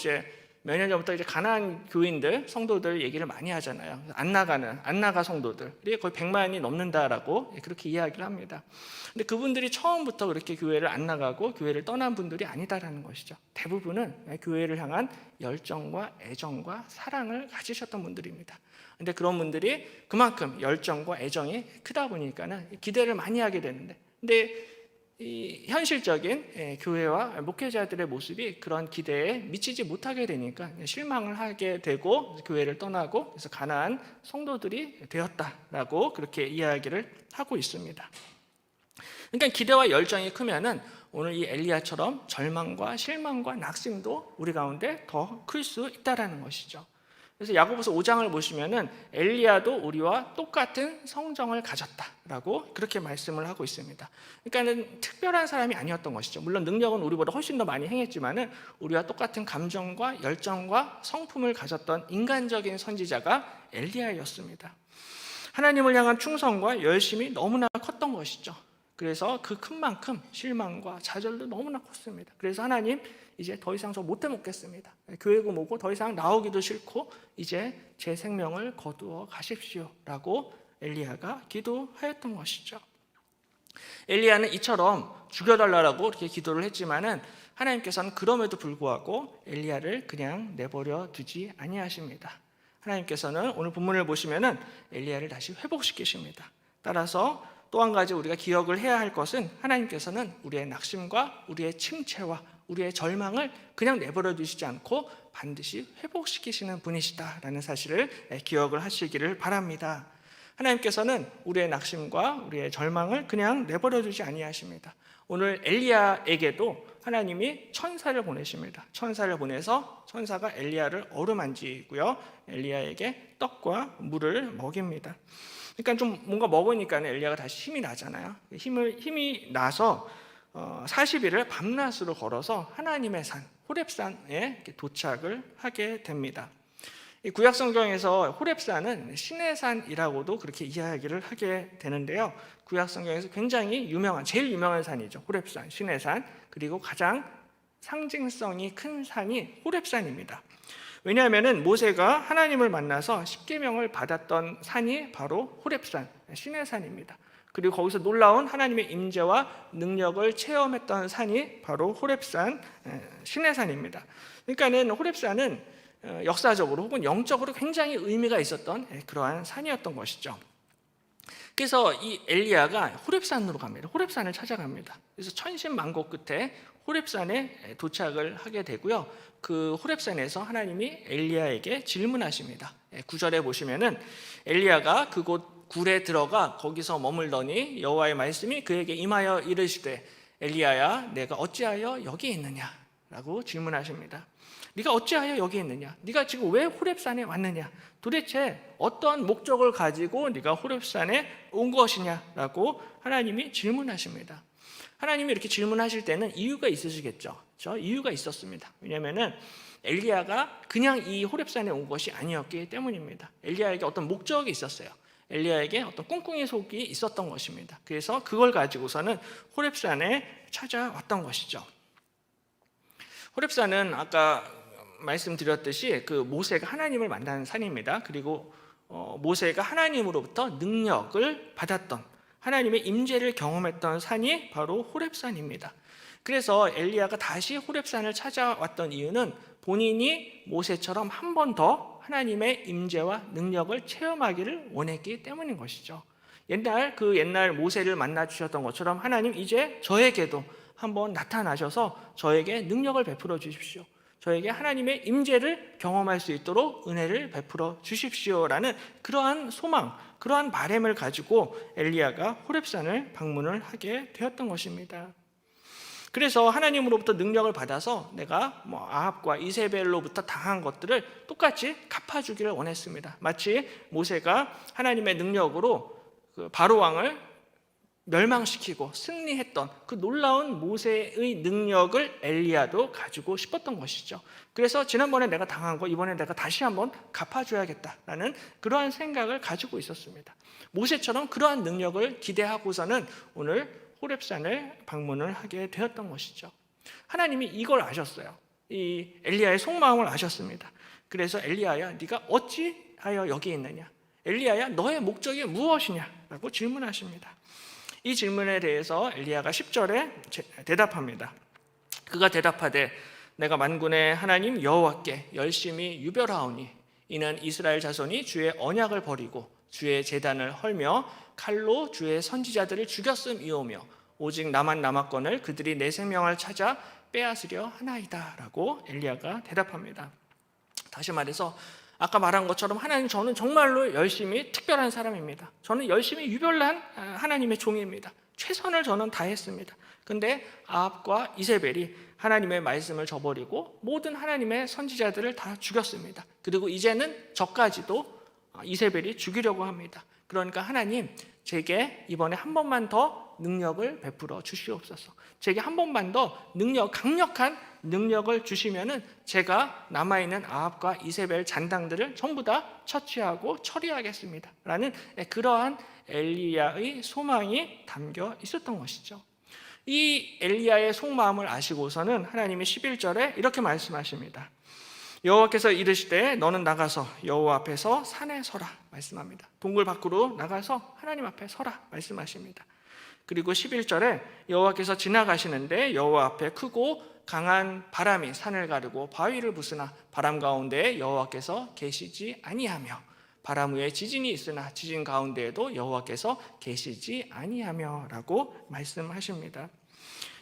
몇 년 전부터 가난한 교인들, 성도들 얘기를 많이 하잖아요. 안 나가 성도들이 거의 100만이 넘는다라고 그렇게 이야기를 합니다. 근데 그분들이 처음부터 그렇게 교회를 안 나가고 교회를 떠난 분들이 아니다라는 것이죠. 대부분은 교회를 향한 열정과 애정과 사랑을 가지셨던 분들입니다. 근데 그런 분들이 그만큼 열정과 애정이 크다 보니까는 기대를 많이 하게 되는데, 근데 이 현실적인 교회와 목회자들의 모습이 그런 기대에 미치지 못하게 되니까 실망을 하게 되고 교회를 떠나고, 그래서 가난한 성도들이 되었다라고 그렇게 이야기를 하고 있습니다. 그러니까 기대와 열정이 크면은 오늘 이 엘리야처럼 절망과 실망과 낙심도 우리 가운데 더 클 수 있다라는 것이죠. 그래서 야고보서 5장을 보시면은 엘리야도 우리와 똑같은 성정을 가졌다라고 그렇게 말씀을 하고 있습니다. 그러니까는 특별한 사람이 아니었던 것이죠. 물론 능력은 우리보다 훨씬 더 많이 행했지만은 우리와 똑같은 감정과 열정과 성품을 가졌던 인간적인 선지자가 엘리야였습니다. 하나님을 향한 충성과 열심이 너무나 컸던 것이죠. 그래서 그 큰 만큼 실망과 좌절도 너무나 컸습니다. 그래서 하나님, 이제 더 이상 저 못해 먹겠습니다. 교회고 뭐고 더 이상 나오기도 싫고 이제 제 생명을 거두어 가십시오 라고 엘리야가 기도하였던 것이죠. 엘리야는 이처럼 죽여달라고 이렇게 기도를 했지만은 하나님께서는 그럼에도 불구하고 엘리야를 그냥 내버려 두지 아니하십니다. 하나님께서는 오늘 본문을 보시면은 엘리야를 다시 회복시키십니다. 따라서 또 한 가지 우리가 기억을 해야 할 것은, 하나님께서는 우리의 낙심과 우리의 침체와 우리의 절망을 그냥 내버려 두시지 않고 반드시 회복시키시는 분이시다라는 사실을 기억을 하시기를 바랍니다. 하나님께서는 우리의 낙심과 우리의 절망을 그냥 내버려 두지 아니하십니다. 오늘 엘리야에게도 하나님이 천사를 보내십니다. 천사를 보내서 천사가 엘리야를 어루만지고요, 엘리야에게 떡과 물을 먹입니다. 그러니까 좀 뭔가 먹으니까 엘리야가 다시 힘이 나잖아요. 힘이 나서 40일을 밤낮으로 걸어서 하나님의 산 호렙산에 도착을 하게 됩니다. 이 구약 성경에서 호렙산은 신의 산이라고도 그렇게 이야기를 하게 되는데요. 구약 성경에서 굉장히 제일 유명한 산이죠. 호렙산, 신의 산. 그리고 가장 상징성이 큰 산이 호렙산입니다. 왜냐하면 모세가 하나님을 만나서 십계명을 받았던 산이 바로 호렙산, 신의 산입니다. 그리고 거기서 놀라운 하나님의 임재와 능력을 체험했던 산이 바로 호렙산, 신의 산입니다. 그러니까는 호렙산은 역사적으로 혹은 영적으로 굉장히 의미가 있었던 그러한 산이었던 것이죠. 그래서 이 엘리야가 호렙산으로 갑니다. 호렙산을 찾아갑니다. 그래서 천신만고 끝에 호렙산에 도착을 하게 되고요. 그 호렙산에서 하나님이 엘리야에게 질문하십니다. 9절에 보시면은 엘리야가 그곳 굴에 들어가 거기서 머물더니 여호와의 말씀이 그에게 임하여 이르시되 엘리야야 내가 어찌하여 여기 있느냐라고 질문하십니다. 네가 어찌하여 여기 있느냐? 네가 지금 왜 호렙산에 왔느냐? 도대체 어떤 목적을 가지고 네가 호렙산에 온 것이냐라고 하나님이 질문하십니다. 하나님이 이렇게 질문하실 때는 이유가 있으시겠죠. 그렇죠? 이유가 있었습니다. 왜냐하면은 엘리야가 그냥 이 호렙산에 온 것이 아니었기 때문입니다. 엘리야에게 어떤 목적이 있었어요. 엘리야에게 어떤 꿍꿍이 속이 있었던 것입니다. 그래서 그걸 가지고서는 호렙산에 찾아왔던 것이죠. 호렙산은 아까 말씀드렸듯이 그 모세가 하나님을 만난 산입니다. 그리고 모세가 하나님으로부터 능력을 받았던 하나님의 임재를 경험했던 산이 바로 호렙산입니다. 그래서 엘리야가 다시 호렙산을 찾아왔던 이유는 본인이 모세처럼 한 번 더 하나님의 임재와 능력을 체험하기를 원했기 때문인 것이죠. 옛날 모세를 만나 주셨던 것처럼 하나님 이제 저에게도 한번 나타나셔서 저에게 능력을 베풀어 주십시오. 저에게 하나님의 임재를 경험할 수 있도록 은혜를 베풀어 주십시오라는 그러한 소망, 그러한 바람을 가지고 엘리야가 호렙산을 방문을 하게 되었던 것입니다. 그래서 하나님으로부터 능력을 받아서 내가 아합과 이세벨로부터 당한 것들을 똑같이 갚아주기를 원했습니다. 마치 모세가 하나님의 능력으로 그 바로 왕을 멸망시키고 승리했던 그 놀라운 모세의 능력을 엘리야도 가지고 싶었던 것이죠. 그래서 지난번에 내가 당한 거 이번에 내가 다시 한번 갚아줘야겠다라는 그러한 생각을 가지고 있었습니다. 모세처럼 그러한 능력을 기대하고서는 오늘 호렙산을 방문을 하게 되었던 것이죠. 하나님이 이걸 아셨어요. 이 엘리야의 속마음을 아셨습니다. 그래서 엘리야야 네가 어찌하여 여기 있느냐? 엘리야야 너의 목적이 무엇이냐라고 질문하십니다. 이 질문에 대해서 엘리야가 10절에 대답합니다. 그가 대답하되 내가 만군의 하나님 여호와께 열심히 유별하오니 이는 이스라엘 자손이 주의 언약을 버리고 주의 제단을 헐며 칼로 주의 선지자들을 죽였음이오며 오직 나만 남았거늘 그들이 내 생명을 찾아 빼앗으려 하나이다 라고 엘리야가 대답합니다. 다시 말해서 아까 말한 것처럼 하나님 저는 정말로 열심히 특별한 사람입니다. 저는 열심히 유별난 하나님의 종입니다. 최선을 저는 다했습니다. 근데 아합과 이세벨이 하나님의 말씀을 저버리고 모든 하나님의 선지자들을 다 죽였습니다. 그리고 이제는 저까지도 이세벨이 죽이려고 합니다. 그러니까 하나님 제게 이번에 한 번만 더 능력을 베풀어 주시옵소서. 제게 한 번만 더 강력한 능력을 주시면은 제가 남아있는 아합과 이세벨 잔당들을 전부 다 처치하고 처리하겠습니다 라는 그러한 엘리야의 소망이 담겨 있었던 것이죠. 이 엘리야의 속마음을 아시고서는 하나님이 11절에 이렇게 말씀하십니다. 여호와께서 이르시되 너는 나가서 여호와 앞에서 산에 서라 말씀합니다. 동굴 밖으로 나가서 하나님 앞에 서라 말씀하십니다. 그리고 11절에 여호와께서 지나가시는데 여호와 앞에 크고 강한 바람이 산을 가르고 바위를 부수나 바람 가운데 여호와께서 계시지 아니하며 바람 위에 지진이 있으나 지진 가운데에도 여호와께서 계시지 아니하며 라고 말씀하십니다.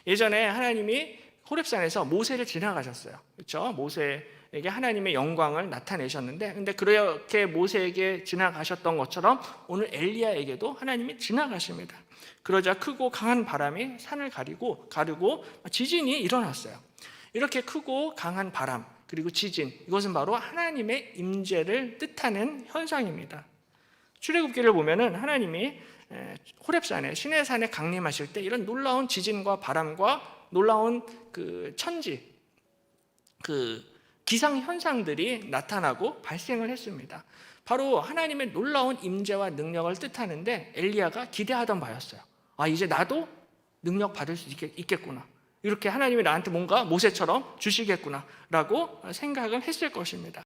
예전에 하나님이 호렙산에서 모세를 지나가셨어요. 그렇죠? 모세에게 하나님의 영광을 나타내셨는데 근데 그렇게 모세에게 지나가셨던 것처럼 오늘 엘리야에게도 하나님이 지나가십니다. 그러자 크고 강한 바람이 산을 가르고 지진이 일어났어요. 이렇게 크고 강한 바람 그리고 지진 이것은 바로 하나님의 임재를 뜻하는 현상입니다. 출애굽기를 보면은 하나님이 호렙산에 시내산에 강림하실 때 이런 놀라운 지진과 바람과 놀라운 그 천지 그 기상 현상들이 나타나고 발생을 했습니다. 바로 하나님의 놀라운 임재와 능력을 뜻하는데 엘리야가 기대하던 바였어요. 이제 나도 능력 받을 수 있겠구나. 이렇게 하나님이 나한테 뭔가 모세처럼 주시겠구나 라고 생각을 했을 것입니다.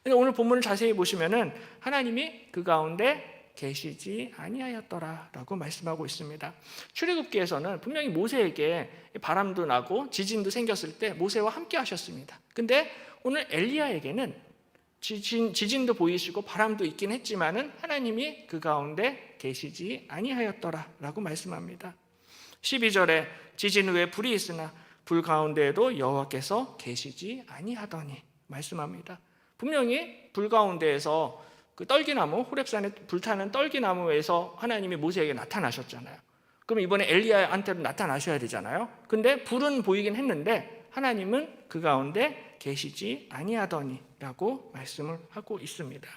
근데 오늘 본문을 자세히 보시면은 하나님이 그 가운데 계시지 아니하였더라 라고 말씀하고 있습니다. 출애굽기에서는 분명히 모세에게 바람도 나고 지진도 생겼을 때 모세와 함께 하셨습니다. 근데 오늘 엘리야에게는 지진도 보이시고 바람도 있긴 했지만은 하나님이 그 가운데 계시지 아니하였더라라고 말씀합니다. 12절에 지진 후에 불이 있으나 불 가운데에도 여호와께서 계시지 아니하더니 말씀합니다. 분명히 불 가운데에서 그 떨기나무, 호렙산에 불타는 떨기나무에서 하나님이 모세에게 나타나셨잖아요. 그럼 이번에 엘리야한테도 나타나셔야 되잖아요. 근데 불은 보이긴 했는데 하나님은 그 가운데 계시지 아니하더니라고 말씀을 하고 있습니다.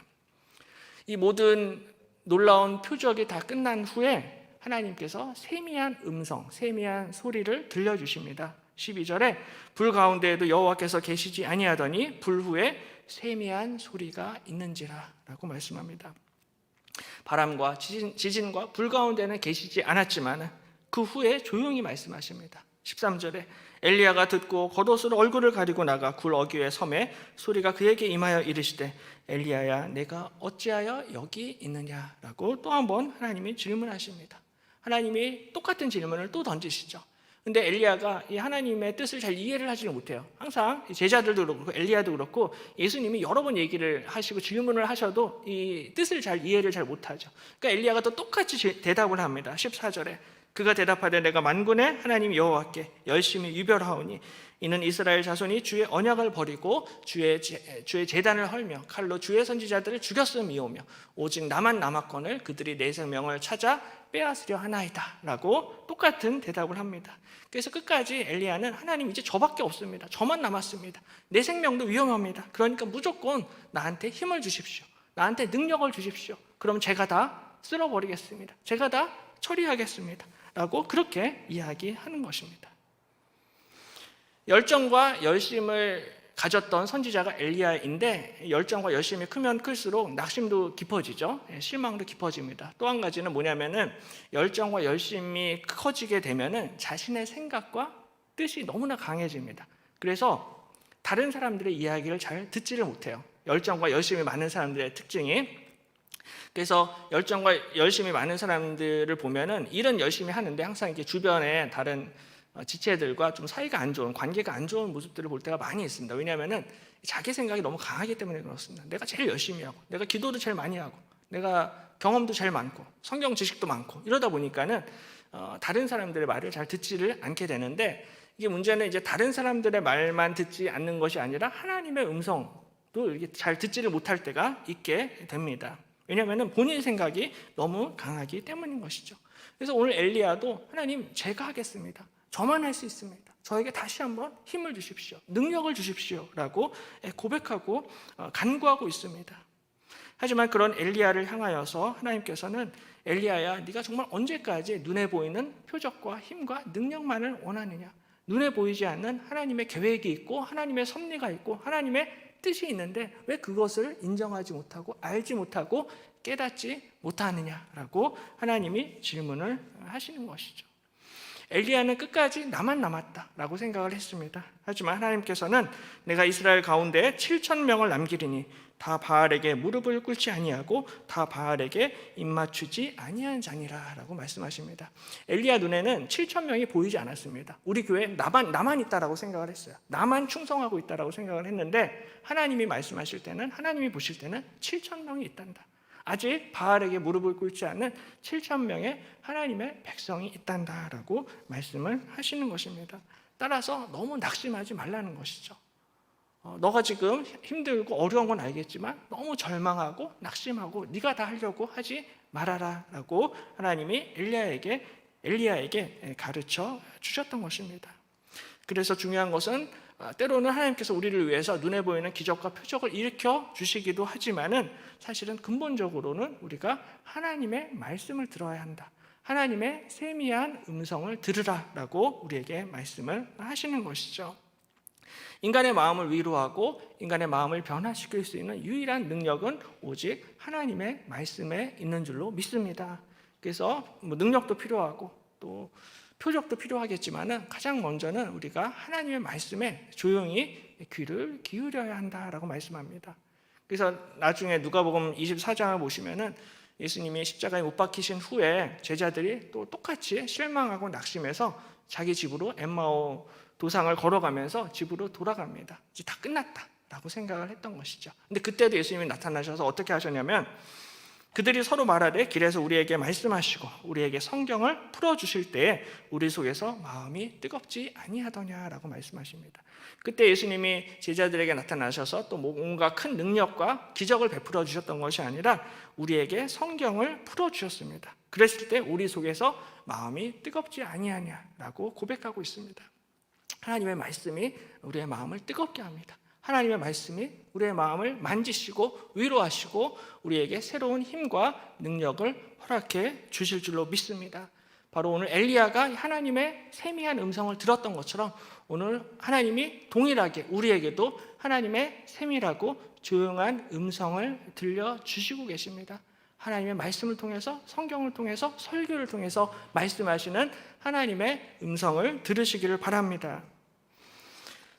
이 모든 놀라운 표적이 다 끝난 후에 하나님께서 세미한 음성, 세미한 소리를 들려주십니다. 12절에 불 가운데에도 여호와께서 계시지 아니하더니 불 후에 세미한 소리가 있는지라 라고 말씀합니다. 바람과 지진과 불 가운데는 계시지 않았지만 그 후에 조용히 말씀하십니다. 13절에 엘리야가 듣고 겉옷으로 얼굴을 가리고 나가 굴 어귀에 섬에 소리가 그에게 임하여 이르시되 엘리야야 내가 어찌하여 여기 있느냐라고 또 한 번 하나님이 질문하십니다. 하나님이 똑같은 질문을 또 던지시죠. 근데 엘리야가 이 하나님의 뜻을 잘 이해를 하지는 못해요. 항상 제자들도 그렇고 엘리야도 그렇고 예수님이 여러 번 얘기를 하시고 질문을 하셔도 이 뜻을 잘 이해를 잘 못하죠. 그러니까 엘리야가 또 똑같이 대답을 합니다. 14절에 그가 대답하되 내가 만군의 하나님 여호와께 열심히 유별하오니 이는 이스라엘 자손이 주의 언약을 버리고 주의 제단을 헐며 칼로 주의 선지자들을 죽였음이오며 오직 나만 남았거늘 그들이 내 생명을 찾아 빼앗으려 하나이다 라고 똑같은 대답을 합니다. 그래서 끝까지 엘리야는 하나님 이제 저밖에 없습니다. 저만 남았습니다. 내 생명도 위험합니다. 그러니까 무조건 나한테 힘을 주십시오. 나한테 능력을 주십시오. 그럼 제가 다 쓸어버리겠습니다. 제가 다 처리하겠습니다 라고 그렇게 이야기하는 것입니다. 열정과 열심을 가졌던 선지자가 엘리야인데 열정과 열심이 크면 클수록 낙심도 깊어지죠. 실망도 깊어집니다. 또 한 가지는 뭐냐면은 열정과 열심이 커지게 되면은 자신의 생각과 뜻이 너무나 강해집니다. 그래서 다른 사람들의 이야기를 잘 듣지를 못해요. 열정과 열심이 많은 사람들의 특징이. 그래서 열정과 열심이 많은 사람들을 보면은 일은 열심히 하는데 항상 이렇게 주변에 다른 지체들과 좀 사이가 안 좋은, 관계가 안 좋은 모습들을 볼 때가 많이 있습니다. 왜냐하면은 자기 생각이 너무 강하기 때문에 그렇습니다. 내가 제일 열심히 하고, 내가 기도도 제일 많이 하고, 내가 경험도 제일 많고, 성경 지식도 많고 이러다 보니까는 다른 사람들의 말을 잘 듣지를 않게 되는데 이게 문제는 이제 다른 사람들의 말만 듣지 않는 것이 아니라 하나님의 음성도 이렇게 잘 듣지를 못할 때가 있게 됩니다. 왜냐하면 본인 생각이 너무 강하기 때문인 것이죠. 그래서 오늘 엘리야도 하나님 제가 하겠습니다. 저만 할 수 있습니다. 저에게 다시 한번 힘을 주십시오. 능력을 주십시오. 라고 고백하고 간구하고 있습니다. 하지만 그런 엘리야를 향하여서 하나님께서는 엘리야야 네가 정말 언제까지 눈에 보이는 표적과 힘과 능력만을 원하느냐. 눈에 보이지 않는 하나님의 계획이 있고 하나님의 섭리가 있고 하나님의 뜻이 있는데 왜 그것을 인정하지 못하고 알지 못하고 깨닫지 못하느냐라고 하나님이 질문을 하시는 것이죠. 엘리야는 끝까지 나만 남았다라고 생각을 했습니다. 하지만 하나님께서는 내가 이스라엘 가운데 7,000명을 남기리니 다 바알에게 무릎을 꿇지 아니하고 다 바알에게 입맞추지 아니한 자니라라고 말씀하십니다. 엘리야 눈에는 7,000명이 보이지 않았습니다. 우리 교회 나만 있다라고 생각을 했어요. 나만 충성하고 있다라고 생각을 했는데 하나님이 말씀하실 때는 하나님이 보실 때는 7,000명이 있단다. 아직 바알에게 무릎을 꿇지 않는 7,000명의 하나님의 백성이 있단다라고 말씀을 하시는 것입니다. 따라서 너무 낙심하지 말라는 것이죠. 너가 지금 힘들고 어려운 건 알겠지만 너무 절망하고 낙심하고 네가 다 하려고 하지 말아라라고 하나님이 엘리야에게 가르쳐 주셨던 것입니다. 그래서 중요한 것은 때로는 하나님께서 우리를 위해서 눈에 보이는 기적과 표적을 일으켜 주시기도 하지만은 사실은 근본적으로는 우리가 하나님의 말씀을 들어야 한다. 하나님의 세미한 음성을 들으라라고 우리에게 말씀을 하시는 것이죠. 인간의 마음을 위로하고 인간의 마음을 변화시킬 수 있는 유일한 능력은 오직 하나님의 말씀에 있는 줄로 믿습니다. 그래서 능력도 필요하고 또 표적도 필요하겠지만 가장 먼저는 우리가 하나님의 말씀에 조용히 귀를 기울여야 한다라고 말씀합니다. 그래서 나중에 누가복음 24장을 보시면은 예수님이 십자가에 못 박히신 후에 제자들이 또 똑같이 실망하고 낙심해서 자기 집으로 엠마오 도상을 걸어가면서 집으로 돌아갑니다. 이제 다 끝났다 라고 생각을 했던 것이죠. 근데 그때도 예수님이 나타나셔서 어떻게 하셨냐면 그들이 서로 말하되 길에서 우리에게 말씀하시고 우리에게 성경을 풀어주실 때 우리 속에서 마음이 뜨겁지 아니하더냐라고 말씀하십니다. 그때 예수님이 제자들에게 나타나셔서 또 뭔가 큰 능력과 기적을 베풀어 주셨던 것이 아니라 우리에게 성경을 풀어주셨습니다. 그랬을 때 우리 속에서 마음이 뜨겁지 아니하냐라고 고백하고 있습니다. 하나님의 말씀이 우리의 마음을 뜨겁게 합니다. 하나님의 말씀이 우리의 마음을 만지시고 위로하시고 우리에게 새로운 힘과 능력을 허락해 주실 줄로 믿습니다. 바로 오늘 엘리야가 하나님의 세미한 음성을 들었던 것처럼 오늘 하나님이 동일하게 우리에게도 하나님의 세밀하고 조용한 음성을 들려주시고 계십니다. 하나님의 말씀을 통해서 성경을 통해서 설교를 통해서 말씀하시는 하나님의 음성을 들으시기를 바랍니다.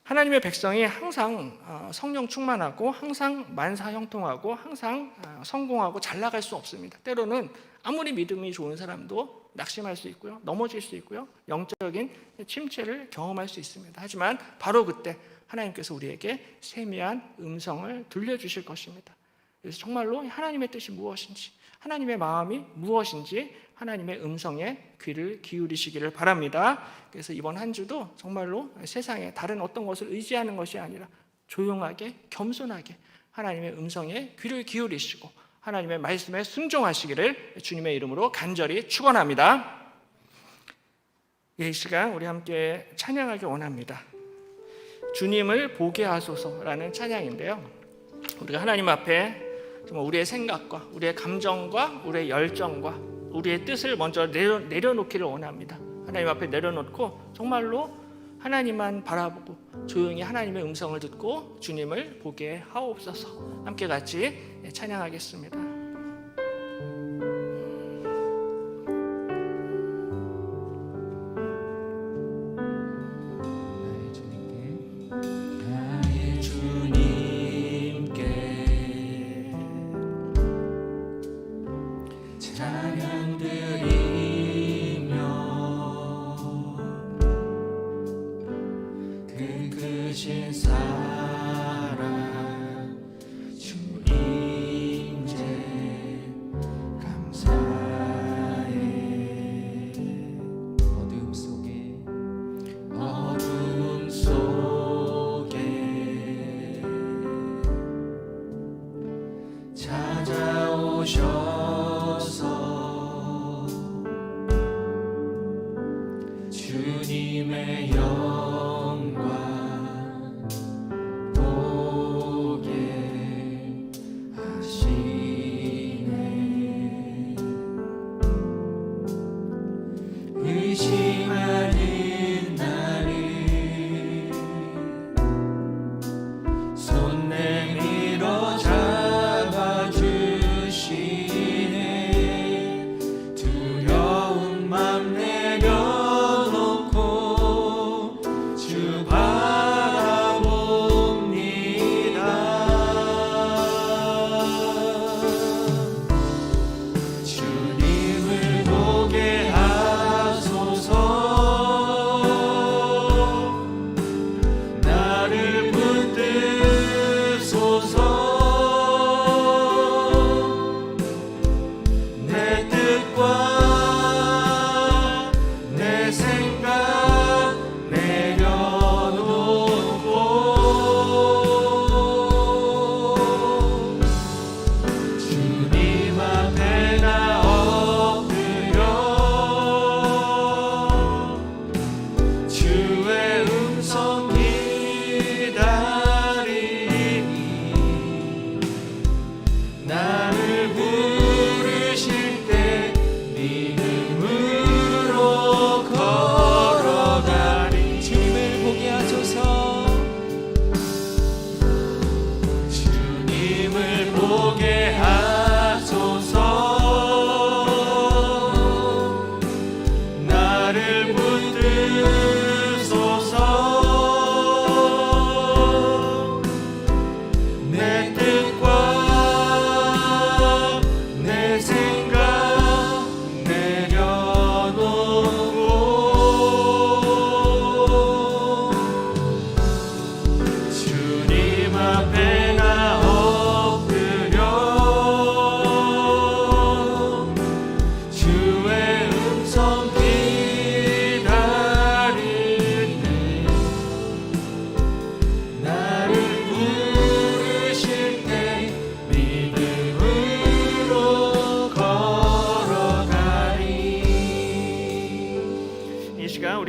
하나님의 백성이 항상 성령 충만하고 항상 만사형통하고 항상 성공하고 잘 나갈 수 없습니다. 때로는 아무리 믿음이 좋은 사람도 낙심할 수 있고요, 넘어질 수 있고요, 영적인 침체를 경험할 수 있습니다. 하지만 바로 그때 하나님께서 우리에게 세미한 음성을 들려주실 것입니다. 그래서 정말로 하나님의 뜻이 무엇인지, 하나님의 마음이 무엇인지 하나님의 음성에 귀를 기울이시기를 바랍니다. 그래서 이번 한 주도 정말로 세상에 다른 어떤 것을 의지하는 것이 아니라 조용하게 겸손하게 하나님의 음성에 귀를 기울이시고 하나님의 말씀에 순종하시기를 주님의 이름으로 간절히 축원합니다. 이 시간 우리 함께 찬양하기 원합니다. 주님을 보게 하소서라는 찬양인데요, 우리가 하나님 앞에 정말 우리의 생각과 우리의 감정과 우리의 열정과 우리의 뜻을 먼저 내려놓기를 원합니다. 하나님 앞에 내려놓고 정말로 하나님만 바라보고 조용히 하나님의 음성을 듣고 주님을 보게 하옵소서. 함께 같이 찬양하겠습니다. 나의 주님께 찬양 드리며 그 크신 사랑 주 임재 감사해. 어둠 속에 찾아오셔서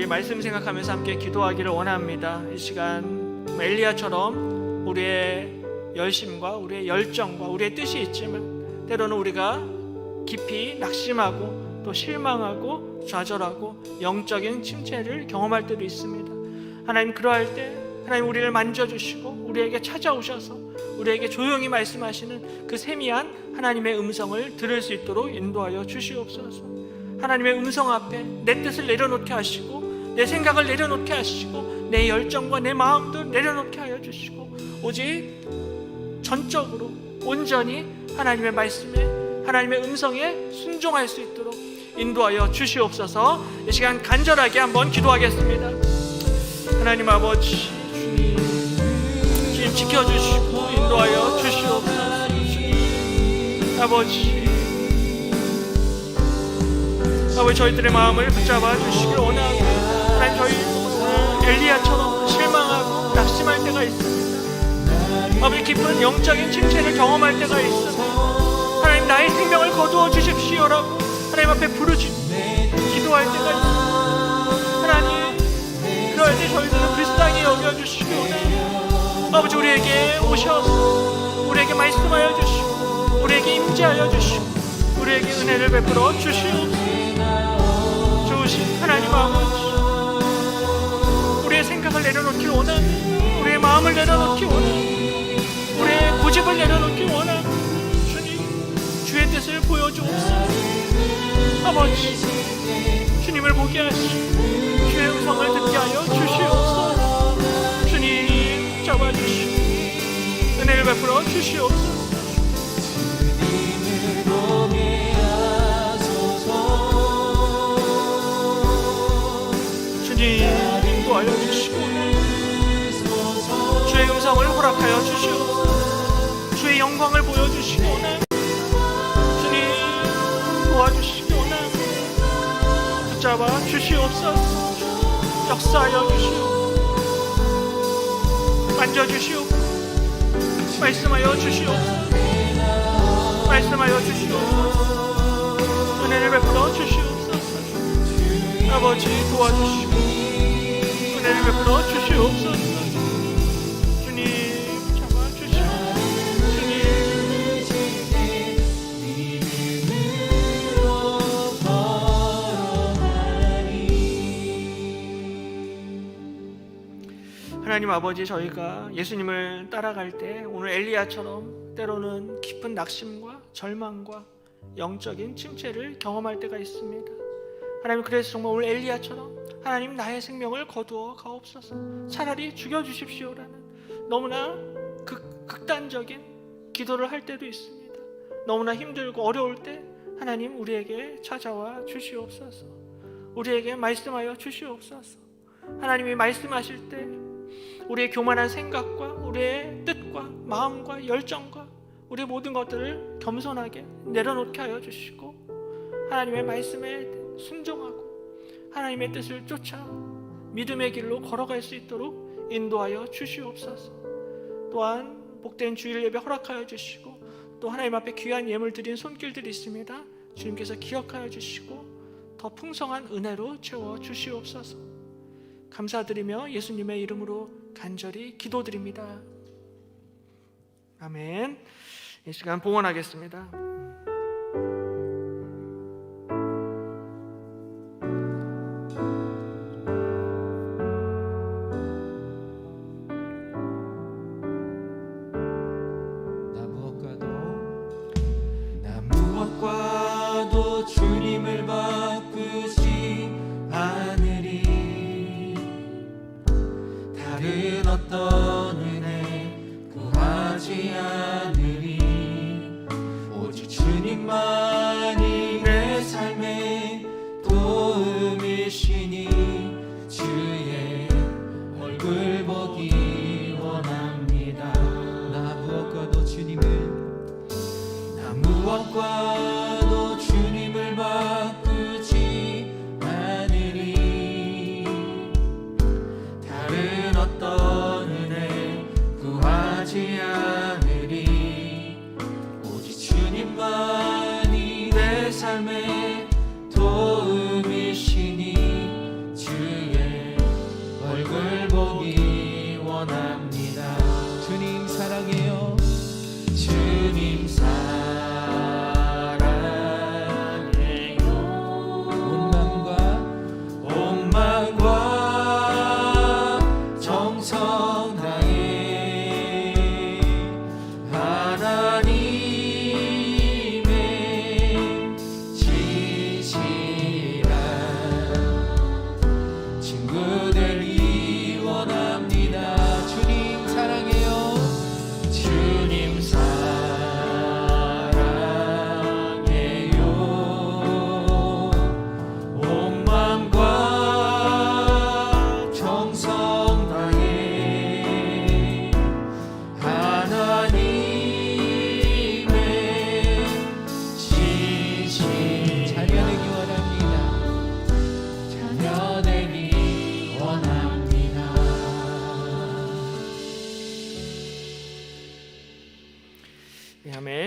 우리 말씀 생각하면서 함께 기도하기를 원합니다. 이 시간 엘리야처럼 우리의 열심과 우리의 열정과 우리의 뜻이 있지만 때로는 우리가 깊이 낙심하고 또 실망하고 좌절하고 영적인 침체를 경험할 때도 있습니다. 하나님, 그러할 때 하나님 우리를 만져주시고 우리에게 찾아오셔서 우리에게 조용히 말씀하시는 그 세미한 하나님의 음성을 들을 수 있도록 인도하여 주시옵소서. 하나님의 음성 앞에 내 뜻을 내려놓게 하시고 내 생각을 내려놓게 하시고 내 열정과 내 마음도 내려놓게 하여 주시고 오직 전적으로 온전히 하나님의 말씀에 하나님의 음성에 순종할 수 있도록 인도하여 주시옵소서. 이 시간 간절하게 한번 기도하겠습니다. 하나님 아버지, 주님 지켜주시고 인도하여 주시옵소서. 주님 아버지, 저희들의 마음을 붙잡아 주시길 원하고 하나님, 저희 오늘 엘리야처럼 실망하고 낙심할 때가 있습니다. 아버지, 깊은 영적인 침체를 경험할 때가 있습니다. 하나님, 나의 생명을 거두어 주십시오라고 하나님 앞에 기도할 때가 있습니다. 하나님, 그럴 때 저희들은 불쌍히 여겨주시기 원해요. 아버지, 우리에게 오셔서 우리에게 말씀하여 주시고 우리에게 임재하여 주시고 우리에게 은혜를 베풀어 주시옵소서. 주신 하나님 아버지, 우리의 생각을 내려놓기 원합니다. 우리의 마음을 내려놓기 원합니다. 우리의 고집을 내려놓기 원합니다. 주님, 주의 뜻을 보여주옵소서. 아버지, 주님을 보게 하시고 주의 음성을 듣게 하여 주시옵소서. 주님 잡아주시고 은혜를 베풀어 주시옵소서. 주님 인도하여 주시고 주의 음성을 허락하여 주시옵소서. 주의 영광을 보여주시기 원합니다. 주님 도와주시기 원합니다. 붙잡아 주시옵소서. 역사하여 주시옵소서. 만져주시옵소서. 말씀하여 주시옵소서. 말씀하여 주시옵소서. 은혜를 베풀어 주시옵소서. 아버지, 도와주시고 은혜를 베풀어 주시옵소서. 주님 잡아주시옵소서. 하나님 아버지, 저희가 예수님을 따라갈 때 오늘 엘리야처럼 때로는 깊은 낙심과 절망과 영적인 침체를 경험할 때가 있습니다. 하나님, 그래서 정말 오늘 엘리야처럼 하나님, 나의 생명을 거두어 가옵소서. 차라리 죽여주십시오라는 너무나 극단적인 기도를 할 때도 있습니다. 너무나 힘들고 어려울 때 하나님, 우리에게 찾아와 주시옵소서. 우리에게 말씀하여 주시옵소서. 하나님이 말씀하실 때 우리의 교만한 생각과 우리의 뜻과 마음과 열정과 우리의 모든 것들을 겸손하게 내려놓게 하여 주시고 하나님의 말씀에 순종하고 하나님의 뜻을 쫓아 믿음의 길로 걸어갈 수 있도록 인도하여 주시옵소서. 또한 복된 주일 예배 허락하여 주시고 또 하나님 앞에 귀한 예물 드린 손길들이 있습니다. 주님께서 기억하여 주시고 더 풍성한 은혜로 채워 주시옵소서. 감사드리며 예수님의 이름으로 간절히 기도드립니다. 아멘. 이 시간 봉헌하겠습니다. 나 무엇과도 주님을 바꾸지 않으리. 다른 어떤 은혜 구하지 않으리. 오직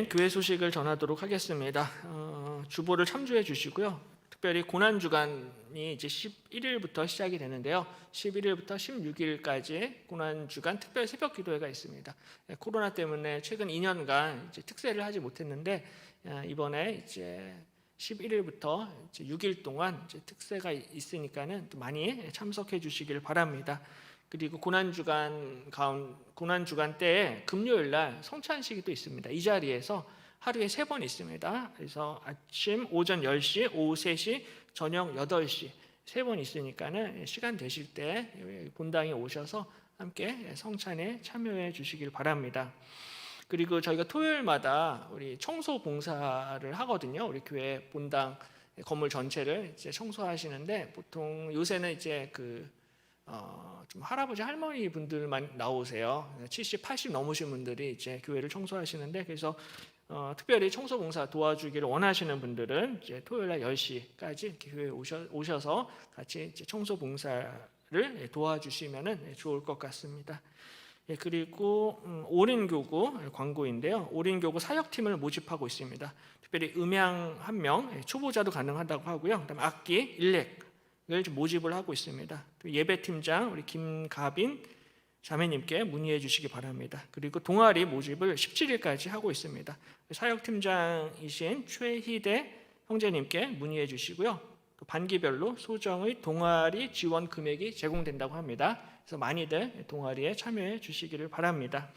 함께 교회 소식을 전하도록 하겠습니다. 주보를 참조해 주시고요. 특별히 고난주간이 이제 11일부터 시작이 되는데요. 11일부터 16일까지 고난주간 특별 새벽 기도회가 있습니다. 코로나 때문에 최근 2년간 이제 특세를 하지 못했는데 이번에 이제 11일부터 이제 6일 동안 이제 특세가 있으니까는 또 많이 참석해 주시길 바랍니다. 그리고 고난주간 때에 금요일 날 성찬식이 또 있습니다. 이 자리에서 하루에 3번 있습니다. 그래서 아침 오전 10시, 오후 3시, 저녁 8시 3번 있으니까는 시간 되실 때 본당에 오셔서 함께 성찬에 참여해 주시길 바랍니다. 그리고 저희가 토요일마다 우리 청소 봉사를 하거든요. 우리 교회 본당 건물 전체를 이제 청소하시는데 보통 요새는 이제 좀 할아버지 할머니 분들만 나오세요. 70, 80 넘으신 분들이 이제 교회를 청소하시는데 그래서 특별히 청소 봉사 도와주기를 원하시는 분들은 이제 토요일 날 10시까지 이렇게 교회에 오셔서 같이 이제 청소 봉사를 도와주시면 좋을 것 같습니다. 그리고 오린교구 광고인데요. 오린교구 사역팀을 모집하고 있습니다. 특별히 음향 1명, 초보자도 가능하다고 하고요. 그다음에 악기, 일렉을 모집을 하고 있습니다. 예배팀장 우리 김가빈 자매님께 문의해 주시기 바랍니다. 그리고 동아리 모집을 17일까지 하고 있습니다. 사역팀장이신 최희대 형제님께 문의해 주시고요. 또 반기별로 소정의 동아리 지원 금액이 제공된다고 합니다. 그래서 많이들 동아리에 참여해 주시기를 바랍니다.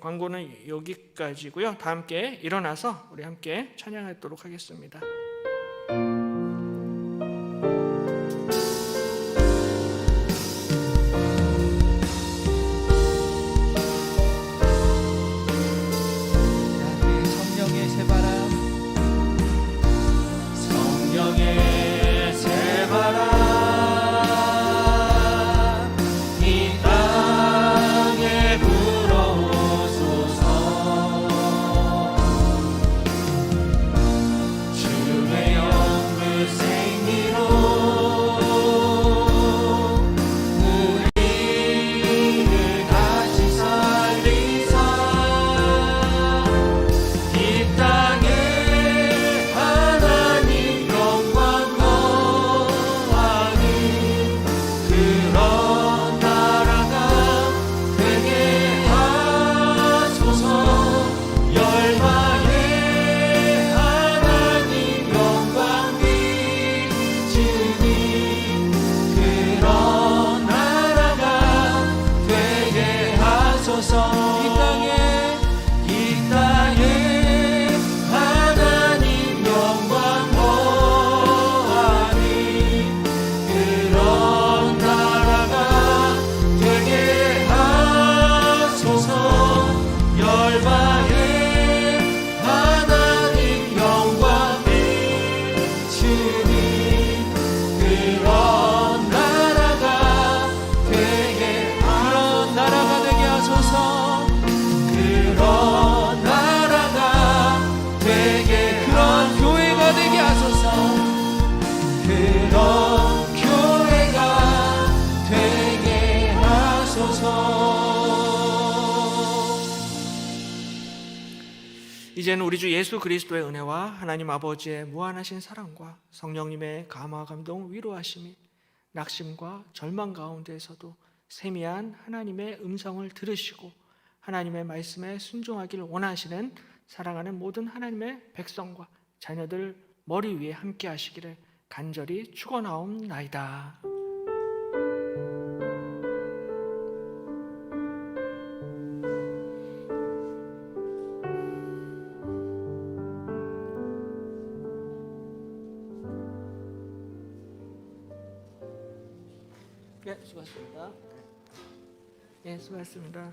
광고는 여기까지고요. 다 함께 일어나서 우리 함께 찬양하도록 하겠습니다. 이제는 우리 주 예수 그리스도의 은혜와 하나님 아버지의 무한하신 사랑과 성령님의 감화 감동 위로하심이 낙심과 절망 가운데에서도 세미한 하나님의 음성을 들으시고 하나님의 말씀에 순종하기를 원하시는 사랑하는 모든 하나님의 백성과 자녀들 머리 위에 함께 하시기를 간절히 축원하옵나이다. 네, 수고하셨습니다. 네, 수고하셨습니다.